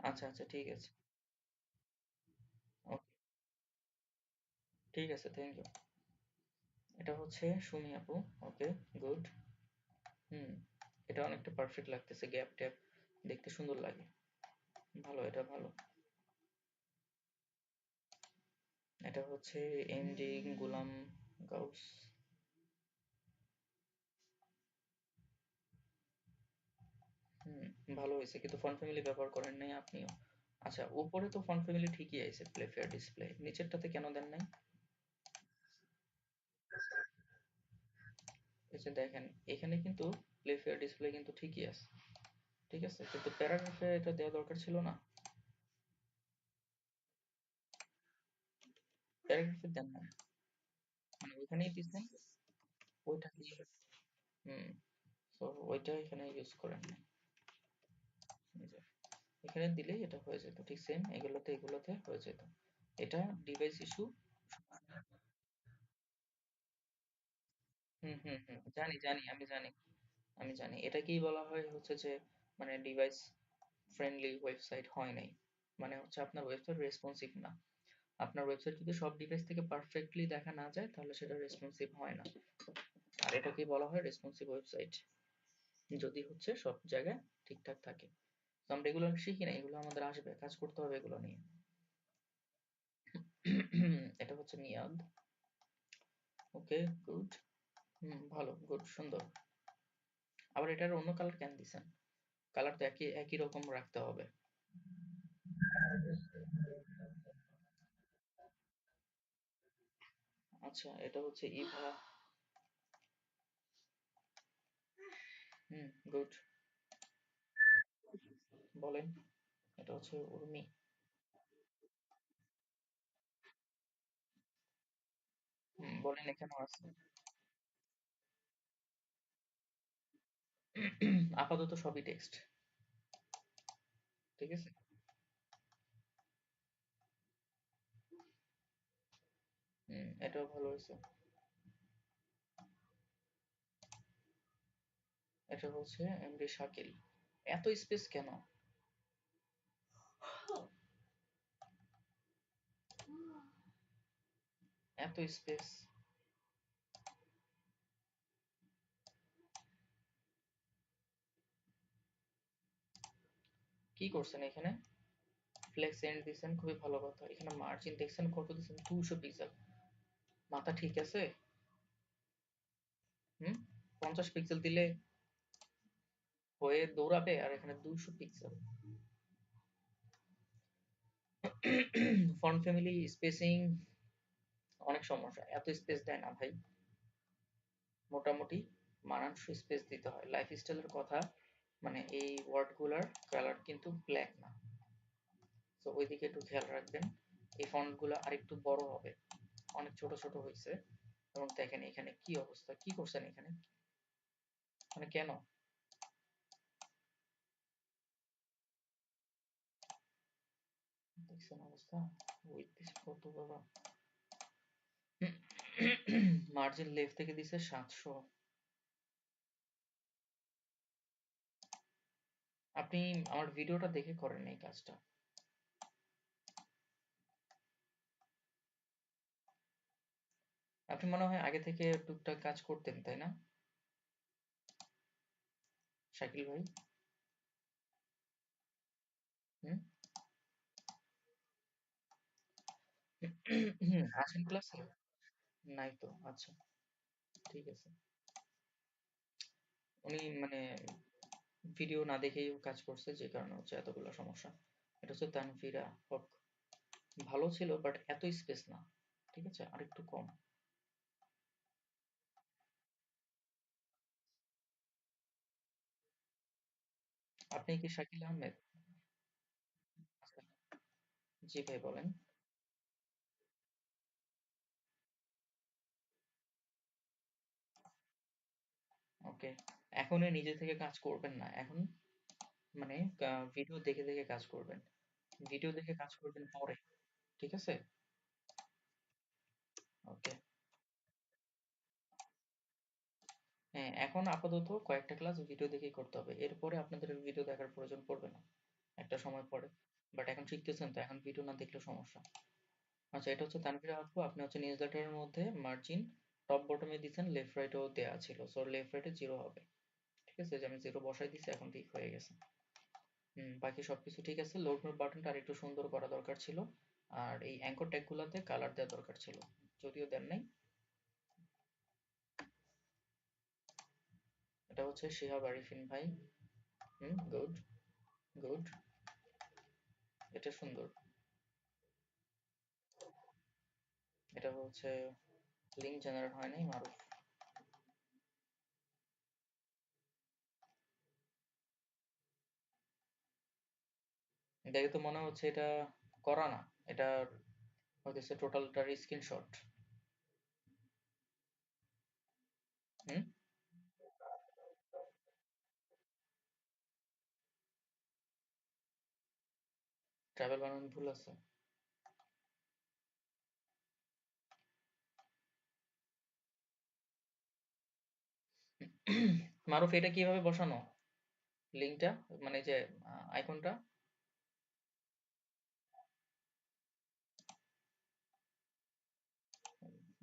আচ্ছা আচ্ছা, ঠিক আছে। ওকে, ঠিক আছে, থ্যাংক ইউ। এটা হচ্ছে সুমি আপু। ওকে, গুড। হুম, এটা অনেকটা পারফেক্ট লাগতেছে, গ্যাপ ট্যাপ দেখতে সুন্দর লাগে। ভালো, এটা ভালো। এটা হচ্ছে এমডি গোলাম গাউস। হুম, ভালো হয়েছে, কিন্তু ফন্ট ফ্যামিলি ব্যবহার করেন নাই আপনিও। আচ্ছা, উপরে তো ফন্ট ফ্যামিলি ঠিকই আছে, প্লে ফেয়ার ডিসপ্লে, নিচেরটাতে কেন দেন নাই? এই যে দেখেন, এখানে কিন্তু প্লে ফেয়ার ডিসপ্লে কিন্তু ঠিকই আছে, ঠিক আছে, কিন্তু প্যারাগ্রাফে এটা দেওয়া দরকার ছিল না। প্যারাগ্রাফে দেন না, মানে ওইখানেই দিচ্ছেন, ওইটা হুম, তো ওইটা এখানে ইউজ করেন নাই। এই যে, এখানে দিলেই এটা হয়ে যেত, ঠিক সেম এগুলোতে এগুলোতে হয়ে যেত। এটা ডিভাইস ইস্যু। হুম হুম হুম, জানি জানি, আমি জানি, আমি জানি এটাকেই বলা হয় হচ্ছে যে, মানে ডিভাইস ফ্রেন্ডলি ওয়েবসাইট হয় নাই, মানে হচ্ছে আপনার ওয়েবসাইট রেসপন্সিভ না। আপনার ওয়েবসাইট যদি সব ডিভাইস থেকে পারফেক্টলি দেখা না যায়, তাহলে সেটা রেসপন্সিভ হয় না। আর এটাকেই বলা হয় রেসপন্সিভ ওয়েবসাইট, যদি হচ্ছে সব জায়গায় ঠিকঠাক থাকে। তো আমরা এগুলো শিখি না, এগুলো আমাদের আসবে, কাজ করতে হবে এগুলো নিয়ে। এটা হচ্ছে মিয়াদ। ওকে, গুড। হুম, ভালো, গুড, সুন্দর। আবার এটার অন্য কালার কেন দিছেন? কালার তো একই একই রকম রাখতে হবে। আচ্ছা, এটা হচ্ছে ইভা। হুম, গুড। বলেন। এটা হচ্ছে উর্মি। হুম, বলেন, এখানেও আছে। আপাতত সবই টেক্সট, ঠিক আছে। হুম, এটাও ভালো হয়েছে। এটা হচ্ছে এমডি শাকিল। এত স্পেস কেন? এত স্পেস কি করছেন এখানে? ফ্লেক্স এন্ড দিছেন, খুবই ভালো কথা। এখানে মার্জিন দেখছেন কত দিছেন? 200 পিক্সেল। মাথা ঠিক আছে? হুম, 50 পিক্সেল দিলে হয়ে দৌড়াবে, আর এখানে 200 পিক্সেল। ফন্ট ফ্যামিলি স্পেসিং অনেক সমস্যা, এত স্পেস দেয় না ভাই। মোটামুটি মানানসই স্পেস দিতে হয়। লাইফস্টাইলের কথা, মানে এই ওয়ার্ডগুলার কালার কিন্তু ব্ল্যাক না, তো ওইদিকে একটু খেয়াল রাখবেন। এই ফন্টগুলো আরেকটু বড় হবে, অনেক ছোট ছোট হয়েছে। এবং দেখেন এখানে কি অবস্থা, কি করছেন এখানে, মানে কেন? দেখছেন অবস্থা, উইথ দিস কত বাবা। মার্জিন লেফট থেকে দিছে 700। আপনি আমার ভিডিওটা দেখে করেন এই কাজটা। আপনি মনে হয় আগে থেকে টুকটাক কাজ করতেন, তাই না শাকিল ভাই? হুম। আছেন ক্লাসে? নাই তো, আচ্ছা, ঠিক আছে। উনি মানে ভিডিও না দেখেই কাজ করছে, যে কারণে হচ্ছে এতগুলো সমস্যা। এটা হচ্ছে তানভীরা হক। ভালো ছিল, বাট এত স্পেস না, ঠিক আছে, আরেকটু কম। আপনি কি শাকিল আহমেদ? আচ্ছা, জি ভাই, বলেন। ওকে, এখনই নিজে থেকে কাজ করবেন না এখন, মানে ভিডিও দেখে দেখে কাজ করবেন। ভিডিও দেখে কাজ করবেন পরে, ঠিক আছে। ওকে। হ্যাঁ, এখন আপাতত কয়েকটা ক্লাস ভিডিও দেখেই করতে হবে, এরপরে আপনাদের ভিডিও দেখার প্রয়োজন পড়বে না একটা সময় পরে। বাট এখন শিখতেছেন তো, এখন ভিডিও না দেখলে সমস্যা। আচ্ছা, এটা হচ্ছে তানভীর আপু, আপনি হচ্ছে নিউজ লেটারের মধ্যে মার্জিন টপ বটমে দিচ্ছেন, লেফট রাইটও দেয়া ছিল, সো লেফট রাইটে জিরো হবে। ঠিক আছে, যে আমি জিরো বসাই দিছি, এখন ঠিক হয়ে গেছে। বাকি সবকিছু ঠিক আছে। লোড নোট বাটনটা আরেকটু সুন্দর করা দরকার ছিল। আর এই অ্যাঙ্কর ট্যাগ গুলাতে কালার দেওয়া দরকার ছিল, যদিও দেন নাই। এটা হচ্ছে শিহাব আরিফিন ভাই। Good, good. এটা সুন্দর। এটা হচ্ছে লিঙ্ক জেনারেট হয় নাই, মারুফ। দেখে তো মনে হচ্ছে এটা করা না, এটা হচ্ছে টোটালটার স্ক্রিনশট। হুম। ট্রাভেল বানান ভুল আছে। মারুফ, এটা কিভাবে বসানো লিঙ্কটা, মানে যে আইকনটা?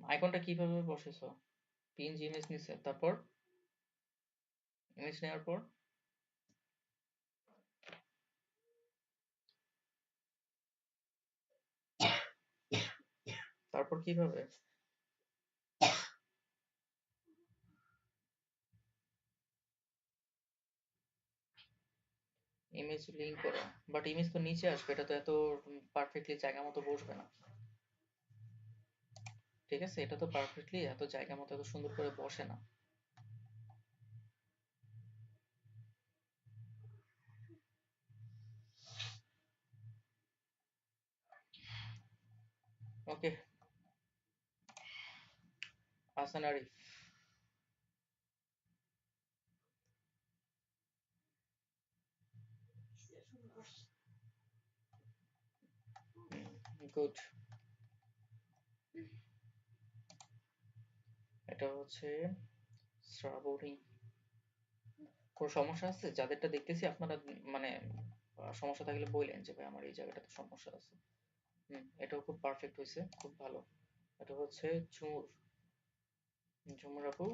আইকনটা কিভাবে বসেছো? পিএনজি ইমেজ নিছে, তারপর ইমেজ নেওয়ার পর তারপর কিভাবে ইমেজ লিঙ্ক করো? বাট ইমেজ তো নিচে আসবে, এটা তো এত পারফেক্টলি জায়গা মতো বসবে না। ঠিক আছে, এটা তো পারফেক্টলি এত জায়গা মতো এত সুন্দর করে বসে না। ওকে। হাসান আরিফ। গুড। এটা হচ্ছে শ্রাবণী। কোনো সমস্যা আছে? যাদেরটা দেখতেছি আপনারা মানে সমস্যা থাকলে বললেন যে ভাই আমার এই জায়গাটাতে সমস্যা আছে। এটাও খুব পারফেক্ট হয়েছে, খুব ভালো। এটা হচ্ছে ঝুমুর। ঝুমুর আপু।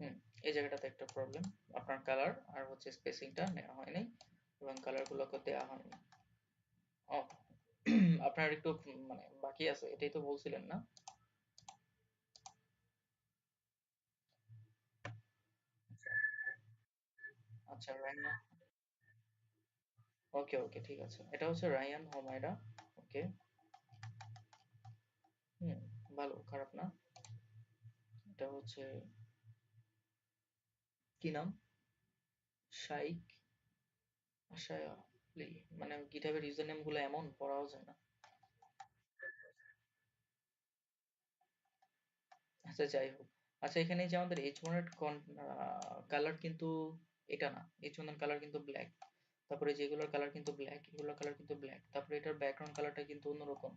হুম, এই জায়গাটাতে একটা প্রবলেম। আপনার কালার আর হচ্ছে স্পেসিংটা নেওয়া হয়নি, এবং কালার গুলোকে দেওয়া হয়নি। ও, আপনার একটু মানে বাকি আছে, এটাই তো বলছিলেন না? আচ্ছা, রায়না। ওকে, ওকে, ঠিক আছে। এটা হচ্ছে রায়ান হোমায়রা। ওকে। হুম, ভালো, খারাপ না। এটা হচ্ছে কি নাম? শাইক আশায়া আলী। মানে গিটহাবের ইউজার নেম গুলো এমন পড়াও যায় না। আচ্ছা, যাই হোক। আচ্ছা, এখানে যে আমাদের H1 এর কালার কিন্তু এটা না, H1 এর কালার কিন্তু ব্ল্যাক। তারপরে যেগুলোর কালার কিন্তু ব্ল্যাক, এগুলোর কালার কিন্তু ব্ল্যাক। তারপরে এটার ব্যাকগ্রাউন্ড কালারটা কিন্তু অন্যরকম,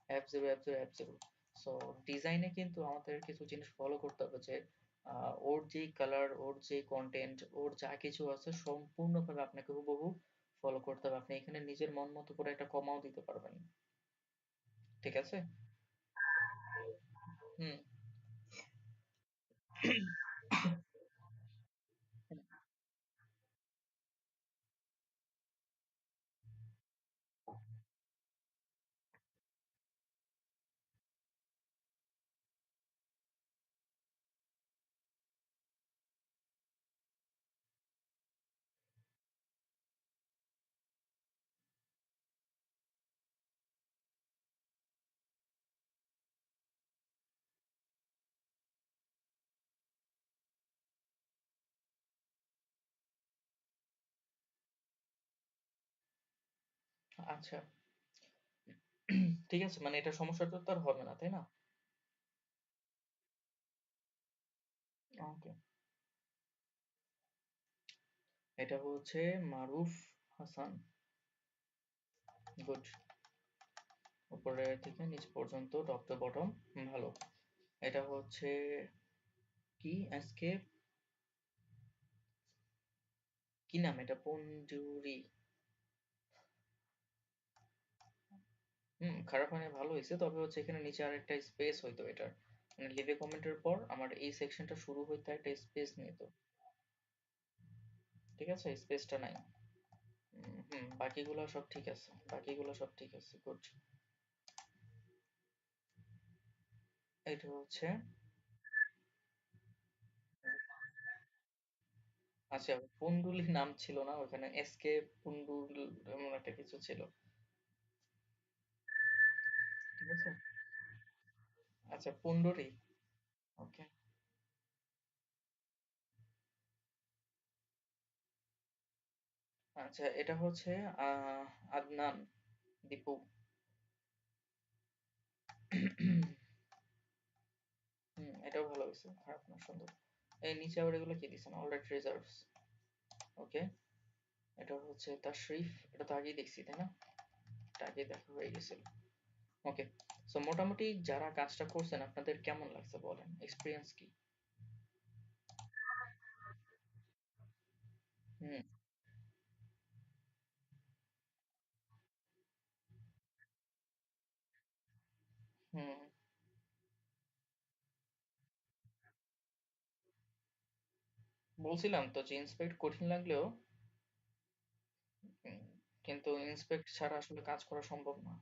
F0 F0 F0। সো ডিজাইনে কিন্তু আমাদের কিছু জিনিস ফলো করতে হবে, যে ওর যেই কালার, ওর যে কন্টেন্ট, ওর যা কিছু আছে সম্পূর্ণভাবে আপনাকে হুবহু ফলো করতে হবে। আপনি এখানে নিজের মন মতো করে একটা কমাও দিতে পারবেন না। ঠিক আছে? হুম। আচ্ছা, ঠিক আছে, মানে এটা সমস্যাটা তো আর হবে না, তাই না? ওকে। এটা হচ্ছে মারুফ হাসান। গুড। উপরে থেকে নিচ পর্যন্ত টপ টু বটম ভালো। এটা হচ্ছে কি আজকে, কি নাম এটা? পঞ্জুরি। খারাপ হয় নাই, ভালো হইছে। তবে হচ্ছে এখানে নিচে আরেকটা স্পেস হইতো এটার। মানে লিভ এ কমেন্টের পর আমার এই সেকশনটা শুরু হইতে একটা স্পেস নিত। ঠিক আছে? স্পেসটা নাই। বাকিগুলো সব ঠিক আছে। বাকিগুলো সব ঠিক আছে। গুড। এটা হচ্ছে, আচ্ছা, পুন্ডুলি নাম ছিল না ওখানে, এসকে পুন্ডুল এমন একটা কিছু ছিল। ঠিক আছে? আচ্ছা, পুন্ডুরি। ওকে। আচ্ছা, এটা হচ্ছে আদনান, দীপু। এটাও ভালো হয়েছে, খারাপ না, সুন্দর। এই নিচে আবার এগুলো কি দিছেন? Alright reserves. ওকে। এটা হচ্ছে তাশরিফ, এটা তো আগেই দেখছি তাই না? এটা আগে দেখা হয়ে গেছিল। ওকে। সো মোটামুটি যারা কাজটা করছেন আপনাদের কেমন লাগছে বলেন, এক্সপিরিয়েন্স কি? হুম। হুম। বলছিলাম তো যে ইন্সপেক্ট কঠিন লাগলেও উম, কিন্তু ইন্সপেক্ট ছাড়া আসলে কাজ করা সম্ভব না।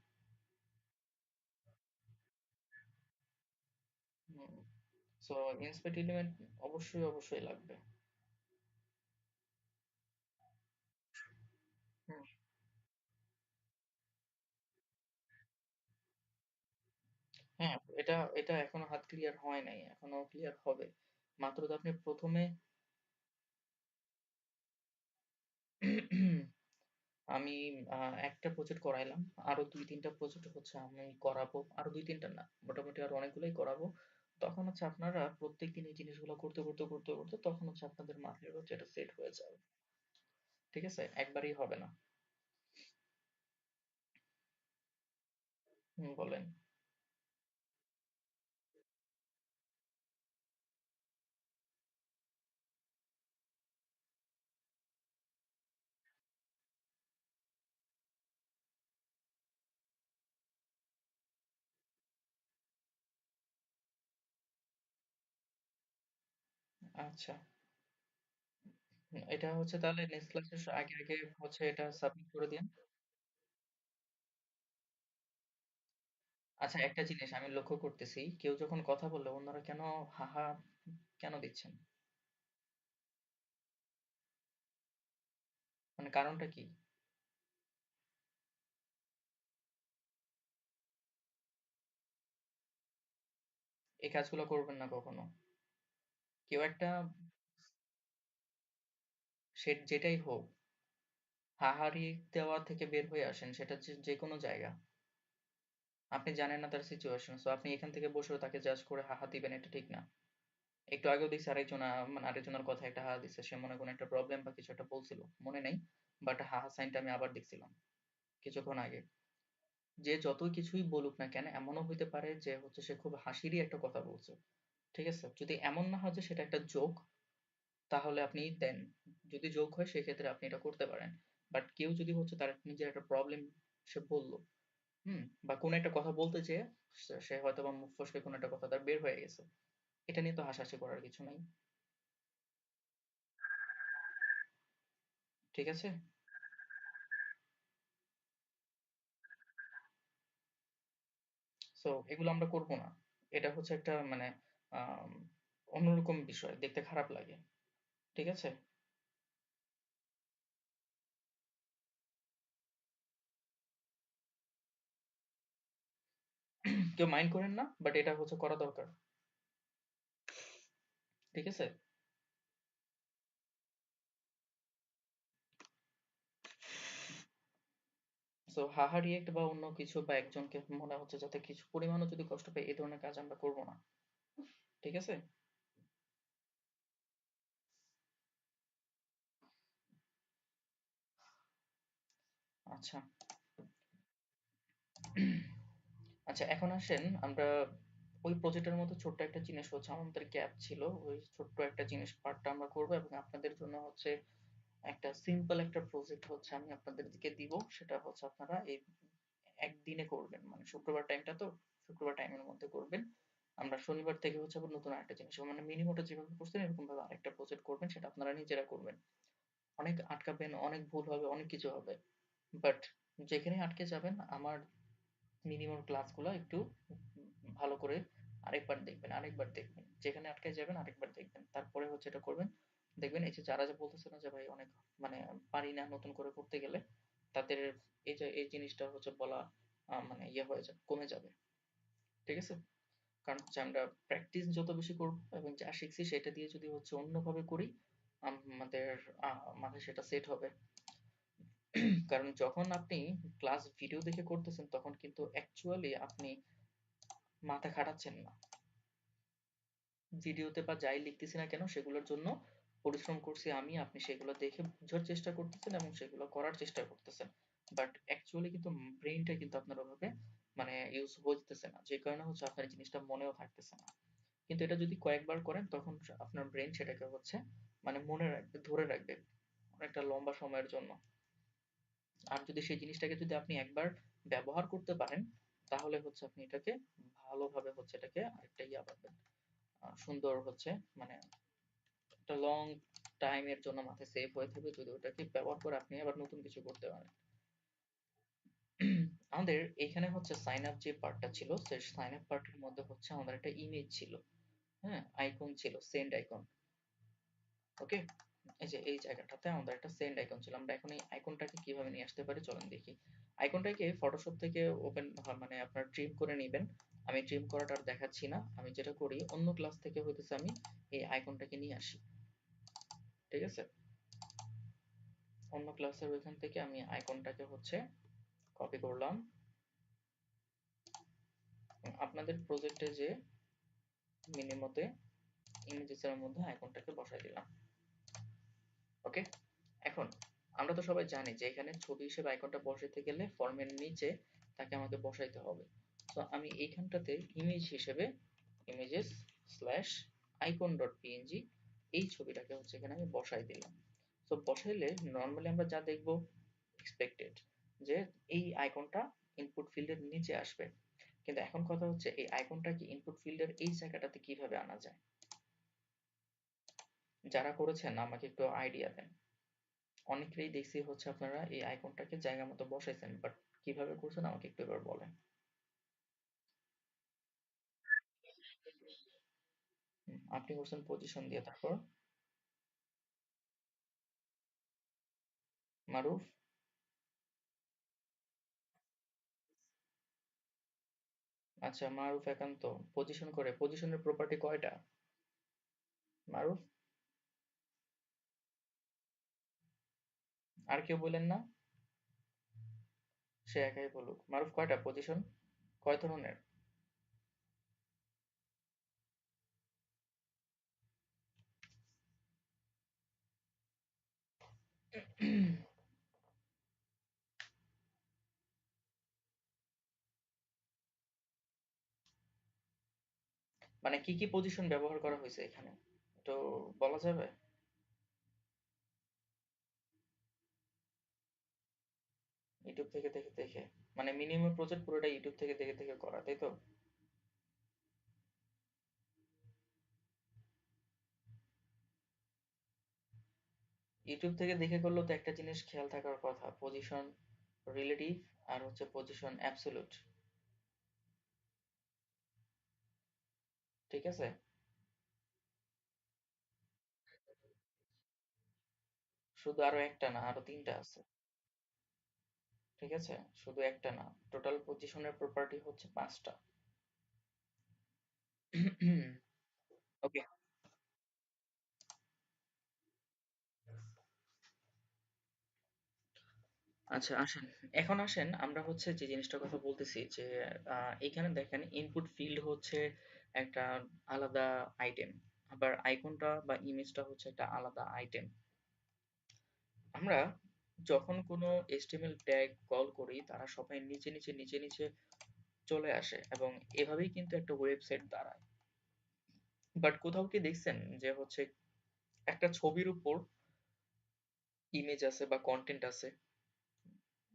হুম। সো ইন্সপেক্ট এলিমেন্ট অবশ্যই অবশ্যই লাগবে। হুম। হ্যাঁ, এটা এটা এখনো হাত ক্লিয়ার হয় নাই, এখনো ক্লিয়ার হবে। মাত্র তো আপনি প্রথমে আমি একটা প্রজেক্ট করাইলাম, আরো দুই তিনটা প্রজেক্ট হচ্ছে আমি করাবো, আরো দুই তিনটা না, মোটামুটি আরো অনেকগুলোই করাবো। তখন হচ্ছে আপনারা প্রত্যেকদিন এই জিনিসগুলো করতে করতে করতে করতে তখন হচ্ছে আপনাদের মাথায় হচ্ছে এটা সেট হয়ে যাবে। ঠিক আছে? একবারই হবে না। বলেন। আচ্ছা। এটা হচ্ছে তাহলে নেক্সট ক্লাসের আগে আগে হচ্ছে এটা সাবমিট করে দিন। আচ্ছা, একটা জিনিস আমি লক্ষ্য করতেছি, কেউ যখন কথা বললে অন্যরা কেন হাহা কেন দিচ্ছেন? মানে কারণটা কি? এই কাজগুলো করবেন না কখনো। কেউ একটা, সে যেটাই হোক, হাহারি দেওয়া থেকে বের হয়ে আসেন, সেটা যে যে কোনো জায়গা। আপনি জানেন না তার সিচুয়েশন, সো আপনি এখান থেকে বসে তাকে জাজ করে হাহা দিবেন, এটা ঠিক না। একটু আগেও দেখছি আরেকজন মানে আরেকজনের কথা একটা হাহা দিচ্ছে, সে মনে কোনো একটা প্রবলেম বা কিছু একটা বলছিল, মনে নেই, বাট হাহা সাইনটা আমি আবার দেখছিলাম কিছুক্ষণ আগে। যে যতই কিছুই বলুক না কেন, এমনও হইতে পারে যে হচ্ছে সে খুব হাসিরই একটা কথা বলছে। ঠিক আছে? যদি এমন না হয় যে সেটা একটা জোক, তাহলে আপনি দেন। যদি জোক হয় সেক্ষেত্রে আপনি এটা করতে পারেন। বাট কেউ যদি হচ্ছে তার নিজের একটা প্রবলেম সে বলল, বা কোনো একটা কথা বলতে যেয়ে সে হয়তো বা মুখ ফসকে কোনো একটা কথা তার বের হয়ে গেছে, এটা নিয়ে তো হাসাহাসি করার কিছু নাই। ঠিক আছে? সো এগুলো আমরা করব না। এটা হচ্ছে একটা মানে আম, অন্যরকম বিষয়, দেখতে খারাপ লাগে। ঠিক আছে? কেউ মাইন্ড করেন না, বাট এটা হচ্ছে করা দরকার। ঠিক আছে? সো হাহা রিয়েক্ট বা অন্য কিছু বা একজনকে মনে হচ্ছে যাতে কিছু পরিমাণও যদি কষ্ট পায়, এই ধরনের কাজ আমরা করব না। ঠিক আছে? আচ্ছা। আচ্ছা, এখন আসেন আমরা ওই প্রজেক্টের মধ্যে ছোট্ট একটা জিনিস হচ্ছে আমাদের গ্যাপ ছিল, ওই ছোট্ট একটা জিনিস পার্টটা আমরা করবো এবং আপনাদের জন্য হচ্ছে একটা সিম্পল একটা প্রজেক্ট হচ্ছে আমি আপনাদের দিকে দিব, সেটা হচ্ছে আপনারা এই একদিনে করবেন, মানে শুক্রবার টাইমটা তো, শুক্রবার টাইমের মধ্যে করবেন। আমরা শনিবার থেকে হচ্ছে আবার নতুন আরেকটা জিনিস, মানে মিনিমোটা যেভাবে করছেন এরকম ভাবে আরেকটা প্রজেক্ট করবেন, সেটা আপনারা নিজেরা করবেন। অনেক আটকাবেন, অনেক ভুল হবে, অনেক কিছু হবে, বাট যেখানে আটকে যাবেন আমার মিনিমাম ক্লাসগুলো একটু ভালো করে আরেকবার দেখবেন, আরেকবার দেখবেন, যেখানে আটকে যাবেন আরেকবার দেখবেন, তারপরে হচ্ছে এটা করবেন। দেখবেন এই যে যারা যে বলতেছে না যে ভাই অনেক মানে পারি না নতুন করে করতে গেলে, তাদের এই যে এই জিনিসটা হচ্ছে বলা মানে ইয়ে হয়ে যাবে, কমে যাবে। ঠিক আছে? কারণ হচ্ছে আমরা প্র্যাকটিস যত বেশি করব এবং যা শিখছি সেটা দিয়ে যদি হচ্ছে অন্যভাবে করি, আমাদের মাথায় সেটা সেট হবে। কারণ যখন আপনি ক্লাস ভিডিও দেখে করতেছেন তখন কিন্তু অ্যাকচুয়ালি আপনি মাথা খাটাচ্ছেন না। ভিডিওতে বা যাই লিখতেছি না কেন সেগুলোর জন্য পরিশ্রম করছি আমি, আপনি সেগুলো দেখে বোঝার চেষ্টা করতেছেন এবং সেগুলো করার চেষ্টা করতেছেন। বাট অ্যাকচুয়ালি কিন্তু ব্রেইনটা কিন্তু আপনার ওভাবে মানে ইউজ হইতেছে না। যে কারণে হচ্ছে আপনার এই জিনিসটা মনেও থাকতেছে না। কিন্তু এটা যদি কয়েকবার করেন তখন আপনার ব্রেইন সেটাকে হচ্ছে মানে মনে রাখবে, ধরে রাখবে অনেকটা লম্বা সময়ের জন্য। আর যদি সেই জিনিসটাকে যদি আপনি একবার ব্যবহার করতে পারেন, তাহলে হচ্ছে আপনি এটাকে ভালোভাবে হচ্ছে এটাকে আরেকটা ইয়া পাবেন। সুন্দর হচ্ছে মানে একটা লং টাইমের জন্য মাথায় সেভ হয়ে থাকবে যদি ওটাকে ব্যবহার করে আপনি আবার নতুন কিছু করতে পারেন। আমাদের এখানে হচ্ছে সাইন আপ যে পার্টটা ছিল, সেই সাইন আপ পার্টের মধ্যে হচ্ছে আমাদের একটা ইমেজ ছিল, হ্যাঁ, আইকন ছিল, সেন্ড আইকন। ওকে, এই যে এই জায়গাটাতে আমাদের একটা সেন্ড আইকন ছিল, আমরা এখন এই আইকনটাকে কিভাবে নিয়ে আসতে পারি চলেন দেখি। আইকনটাকে ফটোশপ থেকে ওপেন মানে আপনার ট্রিম করে নেবেন। আমি ট্রিম করাটা আর দেখাচ্ছি না, আমি যেটা করি অন্য ক্লাস থেকে হইতেছে আমি এই আইকনটাকে নিয়ে আসি। ঠিক আছে, অন্য ক্লাসের ওইখান থেকে আমি আইকনটাকে হচ্ছে কপি করলাম, আপনাদের প্রজেক্টে যে মিনিমোতে ইমেজেসের মধ্যে আইকনটাকে বসাই দিলাম। ওকে, এখন আমরা তো সবাই জানি যে এখানে ছবি হিসেবে আইকনটা বসাইতে গেলে ফর্মের নিচে তাকে আমাকে বসাইতে হবে। তো আমি এইখানটাতে ইমেজ হিসেবে images slash icon dot PNG এই ছবিটাকে হচ্ছে এখানে আমি বসাই দিলাম। তো বসাইলে নর্মালি আমরা যা দেখবো এক্সপেক্টেড যে এই আইকনটা ইনপুট ফিল্ডের নিচে আসবে। কিন্তু এখন কথা হচ্ছে এই আইকনটাকে ইনপুট ফিল্ডের এই জায়গাটাতে কিভাবে আনা যায়? যারা করেছেন আমাকে একটু আইডিয়া দেন। অনেকেই দেখছি হচ্ছে আপনারা এই আইকনটাকে জায়গা মতো বসাইছেন, বাট কিভাবে করছেন আমাকে একটু এবার বলেন। আপনি করছেন পজিশন দিয়ে, তারপর মারুফ? আচ্ছা, মারুফ একান্ত পজিশন করে, পজিশনের প্রপার্টি কয়টা মারুফ? আর কেউ বলেন না? সে একাই বলুক। মারুফ কয়টা পজিশন, কয় ধরনের? মানে কি কি পজিশন ব্যবহার করা হয়েছে এখানে, তো বলা যাবে? ইউটিউব থেকে দেখে দেখে, মানে মিনিমাম প্রজেক্ট পুরোটা ইউটিউব থেকে দেখে দেখে করা, তাই তো? ইউটিউব থেকে দেখে করলেও তো একটা জিনিস খেয়াল থাকার কথা, পজিশন রিলেটিভ আর হচ্ছে পজিশন অ্যাবসোলুট। ঠিক আছে? শুধু আরো একটা না, আরো তিনটা আছে। ঠিক আছে, শুধু একটা না, টোটাল পজিশনের প্রপার্টি হচ্ছে পাঁচটা। ওকে, আচ্ছা আসেন, এখন আসেন আমরা হচ্ছে যে জিনিসটার কথা বলতেছি যে এখানে দেখেন ইনপুট ফিল্ড হচ্ছে একটা আলাদা আইটেম, আবার আইকনটা বা ইমেজটা হচ্ছে একটা আলাদা আইটেম। আমরা যখন কোনো HTML ট্যাগ কল করি তারা সবাই নিচে নিচে নিচে নিচে চলে আসে এবং এভাবেই কিন্তু একটা ওয়েবসাইট দাঁড়ায়। বাট কোথাও কি দেখছেন যে হচ্ছে একটা ছবির উপর ইমেজ আছে বা কন্টেন্ট আছে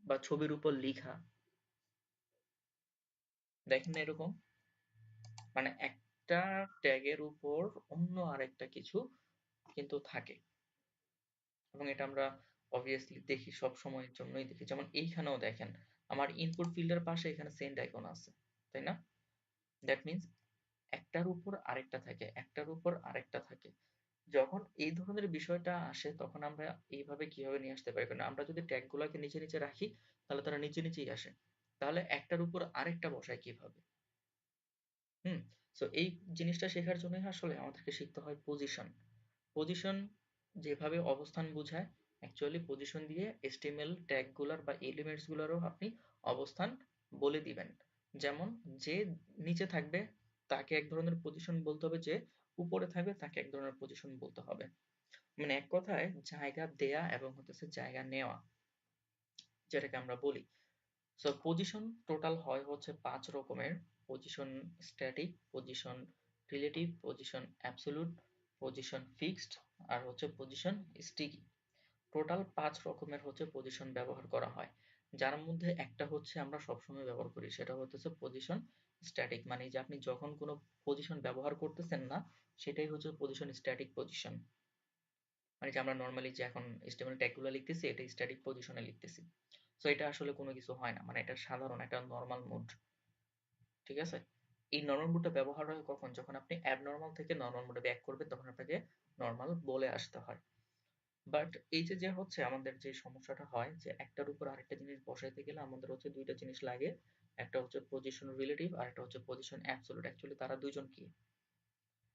বা ছবির উপর লিখা, দেখেন না এরকম, মানে একটা ট্যাগের উপর অন্য আরেকটা কিছু কিন্তু থাকে, এবং এটা আমরা অবভিয়াসলি দেখি, সব সময়ের জন্যই দেখি। যেমন এইখানেও দেখেন, আমার ইনপুট ফিল্ডের পাশে এখানে সেন্ড আইকন আছে, তাই না? দ্যাট মিন্স একটার উপর আরেকটা থাকে, একটার উপর আরেকটা থাকে। যখন এই ধরনের বিষয়টা আসে তখন আমরা এইভাবে কিভাবে নিয়ে আসতে পারি, কারণ আমরা যদি ট্যাগ গুলাকে নিচে নিচে রাখি তাহলে তারা নিচে নিচেই আসে, তাহলে একটার উপর আরেকটা বসায় কিভাবে? হুম। সো এই জিনিসটা শেখার জন্য আসলে আমাদেরকে শিখতে হয় পজিশন। পজিশন যেভাবে অবস্থান বোঝায়, অ্যাকচুয়ালি পজিশন দিয়ে HTML ট্যাগ গুলার বা এলিমেন্টস গুলারও আপনি অবস্থান বলে দিবেন। যেমন যে নিচে থাকবে তাকে এক ধরনের পজিশন বলতে হবে, যে উপরে থাকবে তাকে এক ধরনের পজিশন বলতে হবে। মানে এক কথায় জায়গা দেয়া এবং হতেছে জায়গা নেওয়া, যেটাকে আমরা বলি। সো পজিশন টোটাল হয় হচ্ছে 5 রকমের: position static, position relative, position absolute, position fixed, আর হচ্ছে পজিশন স্টিকি। টোটাল 5 রকমের হচ্ছে পজিশন ব্যবহার করা হয়, যার মধ্যে একটা হচ্ছে আমরা সবসময় ব্যবহার করি, সেটা হচ্ছে পজিশন স্ট্যাটিক। মানে যে আপনি যখন কোনো পজিশন ব্যবহার করতেছেন না, সেটাই হচ্ছে পজিশন স্ট্যাটিক পজিশন। মানে যে আমরা নর্মালি যে এখন HTML ট্যাগ গুলো লিখতেছি, এটা স্ট্যাটিক পজিশনে লিখতেছি। সো এটা আসলে কোনো কিছু হয় না, মানে এটা সাধারণ একটা নর্মাল মোড। ঠিক আছে? এই নরমাল মোডটা ব্যবহার হয় কখন? যখন আপনি অ্যাবনর্মাল থেকে নরমাল মোডে ব্যাক করবেন, তখন আপনাকে নরমাল বলে আসতে হয়। বাট এই যে যে হচ্ছে আমাদের যে সমস্যাটা হয়, যে একটার উপর আরেকটা জিনিস বসাইতে গেলে আমাদের হচ্ছে দুইটা জিনিস লাগে। একটা হচ্ছে পজিশন রিলেটিভ আর একটা হচ্ছে পজিশন অ্যাবসোলুট। অ্যাকচুয়ালি তারা দুইজন কি?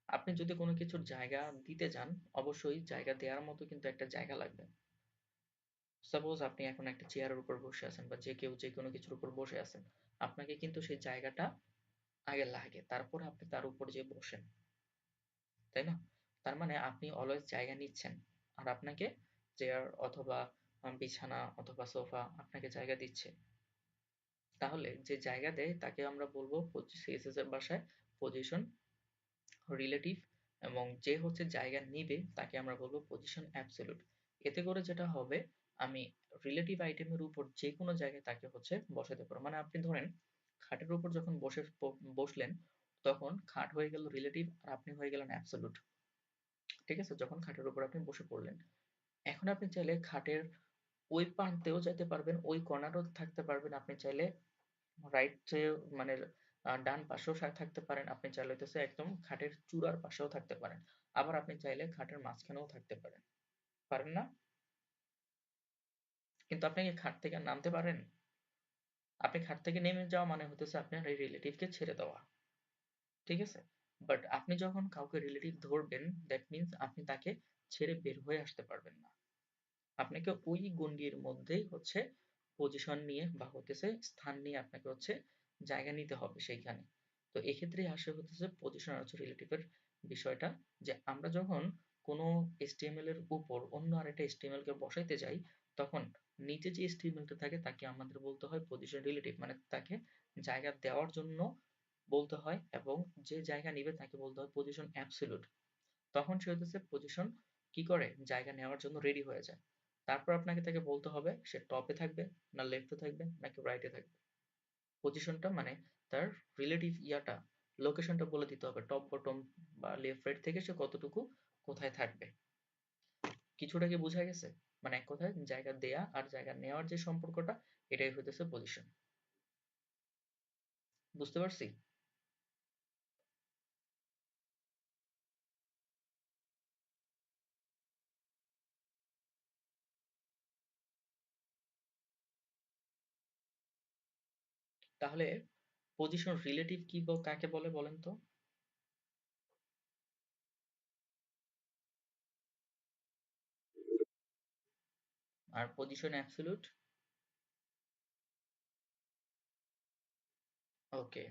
আপনি যদি কোনো কিছুর জায়গা দিতে যান, অবশ্যই জায়গা দেওয়ার মতো কিন্তু একটা জায়গা লাগবে। সাপোজ আপনি এখন একটা চেয়ারের উপর বসে আছেন, বা যে কেউ যে কোনো কিছুর উপর বসে আছেন, আপনাকে কিন্তু সেই জায়গাটা আগে লাগে, তারপর আপনি তার উপর যেয়ে বসেন, তাই না? তার মানে আপনি অলওয়েজ জায়গা নিচ্ছেন, আর আপনাকে চেয়ার অথবা বিছানা অথবা সোফা আপনাকে জায়গা দিচ্ছে। তাহলে যে জায়গা দেয় তাকে আমরা বলবো CSS এর ভাষায় পজিশন রিলেটিভ, এবং যে হচ্ছে জায়গা নিবে তাকে আমরা বলবো পজিশন অ্যাবসোলুট। এতে করে যেটা হবে, আমি রিলেটিভ আইটেমের উপর যে কোনো জায়গায় তাকে হচ্ছে বসাতে পারবো। মানে আপনি ধরেন খাটের উপর যখন বসলেন, তখন খাট হয়ে গেল রিলেটিভ আর আপনি হয়ে গেলেন অ্যাবসোলুট। ঠিক আছে? যখন খাটের উপর আপনি বসে পড়লেন, এখন আপনি চাইলে খাটের ওই প্রান্তেও যেতে পারবেন, ওই কর্নারেও থাকতে পারবেন, আপনি চাইলে রাইটে মানে ডান পাশেও থাকতে পারেন, আপনি চাইলে হইতেছে একদম খাটের চূড়ার পাশেও থাকতে পারেন, আবার আপনি চাইলে খাটের মাঝখানেও থাকতে পারেন। পারেন না? কিন্তু আপনি কি খাট থেকে নামতে পারেন? আপনি খাট থেকে নেমে যাওয়া মানে হতেছে আপনার এই রিলেটিভকে ছেড়ে দেওয়া। ঠিক আছে? বাট আপনি যখন কাউকে রিলেটিভ ধরবেন, দ্যাট মিন্স আপনি তাকে ছেড়ে বের হয়ে আসতে পারবেন না। আপনাকে ওই গণ্ডির মধ্যেই হচ্ছে পজিশন নিয়ে বা হতেছে স্থান নিয়ে আপনাকে হচ্ছে জায়গা নিতে হবে সেইখানে। তো এক্ষেত্রেই আসে হতেছে পজিশন আর হচ্ছে রিলেটিভের বিষয়টা, যে আমরা যখন কোনো HTML এর উপর অন্য আরেকটা HTML কে বসাইতে যাই, তখন নিচে যে HTML টা থাকে তাকে আমাদের বলতে হয় পজিশন রিলেটিভ, মানে তাকে জায়গা দেওয়ার জন্য বলতে হয়, এবং যে জায়গা নিবে তাকে বলতে হয় পজিশন অ্যাবসোলুট। তখন সে হইতেছে পজিশন কি করে, জায়গা নেওয়ার জন্য রেডি হয়ে যায়। তারপর আপনাকে তাকে বলতে হবে সে টপে থাকবে, না লেফটে থাকবে, নাকি রাইটে থাকবে। পজিশনটা মানে তার রিলেটিভ ইয়াটা, লোকেশনটা বলে দিতে হবে, টপ বটম বা লেফট রাইট থেকে সে কতটুকু কোথায় থাকবে। কিছুটা কি বোঝা গেছে? মানে এক কথায় জায়গা দেয়া আর জায়গা নেওয়ার যে সম্পর্কটা, এটাই হইতেছে পজিশন। বুঝতে পারছি? তাহলে পজিশন রিলেটিভ কি কাকে বলে বলেন তো? আর পজিশন অ্যাবসলিউট? ওকে,